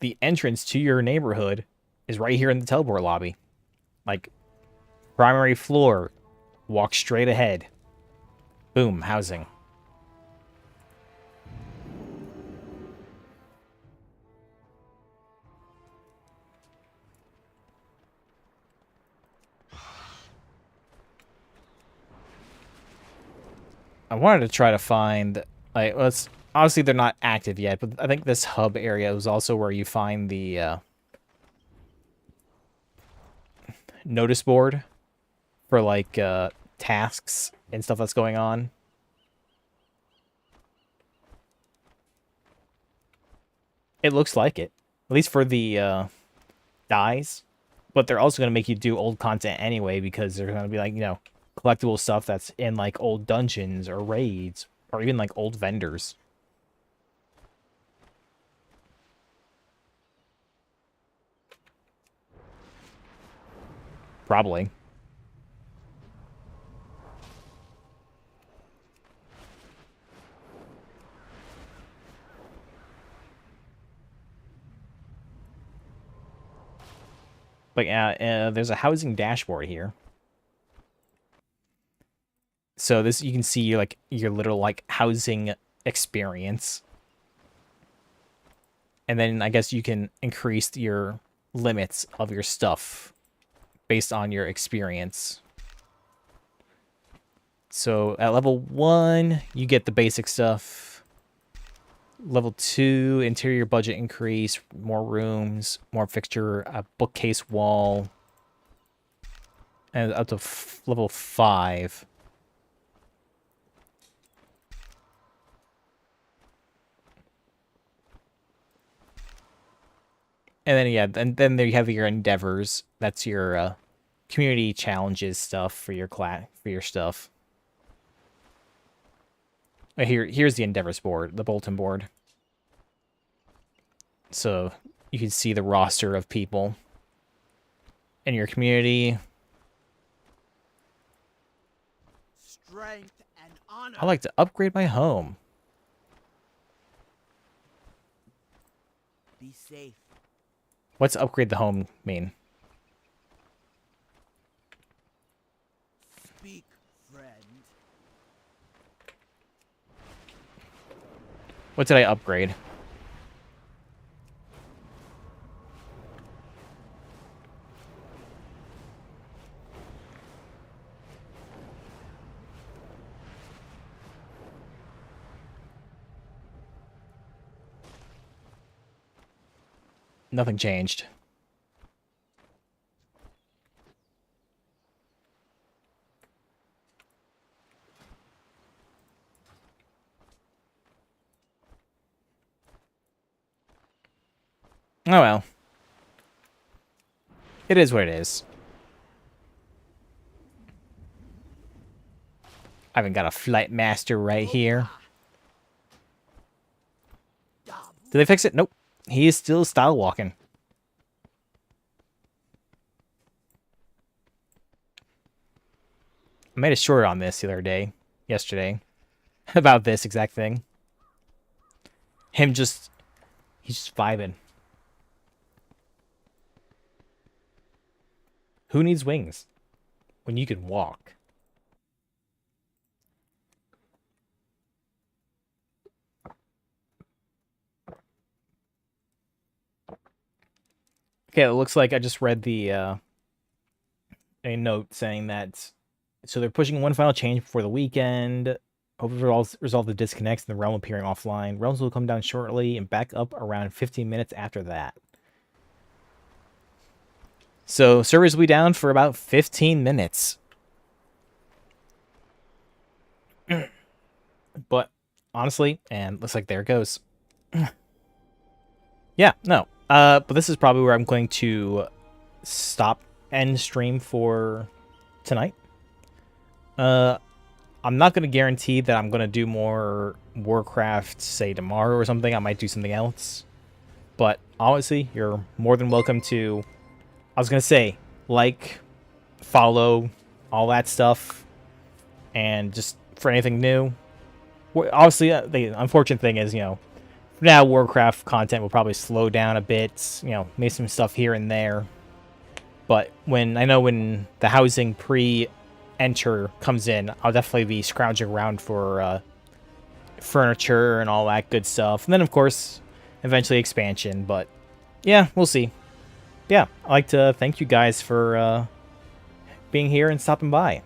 the entrance to your neighborhood is right here in the teleport lobby. Like, primary floor, walk straight ahead. Boom, housing. I wanted to try to find, like, obviously they're not active yet, but I think this hub area is also where you find the notice board for, like, tasks and stuff that's going on. It looks like it, at least for the dyes, but they're also going to make you do old content anyway, because they're going to be, like, you know, collectible stuff that's in, like, old dungeons or raids or even, like, old vendors. Probably. But yeah, there's a housing dashboard here. So this, you can see, like, your little, like, housing experience. And then I guess you can increase your limits of your stuff based on your experience. So at level 1, you get the basic stuff. Level 2, interior budget increase, more rooms, more fixture, a bookcase wall. And up to level 5. And then, yeah, and then there you have your endeavors. That's your community challenges stuff for your stuff. Here's the endeavors board, the bulletin board. So you can see the roster of people in your community. Strength and honor. I like to upgrade my home. Be safe. What's upgrade the home mean? Speak, friend. What did I upgrade? Nothing changed. Oh well. It is what it is. I even got a flight master right here. Did they fix it? Nope. He is still style walking. I made a short on this the other day, yesterday, about this exact thing. He's just vibing. Who needs wings when you can walk? Okay, it looks like I just read the a note saying that, so they're pushing one final change before the weekend. Hopefully resolve the disconnects and the realm appearing offline. Realms will come down shortly and back up around 15 minutes after that. So servers will be down for about 15 minutes. But honestly, and looks like there it goes. Yeah, no. But this is probably where I'm going to stop end stream for tonight. I'm not going to guarantee that I'm going to do more Warcraft, say, tomorrow or something. I might do something else. But honestly, you're more than welcome to, I was going to say, like, follow, all that stuff, and just for anything new. Obviously, the unfortunate thing is, now Warcraft content will probably slow down a bit, maybe some stuff here and there. But when the housing pre-enter comes in, I'll definitely be scrounging around for furniture and all that good stuff. And then, of course, eventually expansion. But, yeah, we'll see. Yeah, I'd like to thank you guys for being here and stopping by.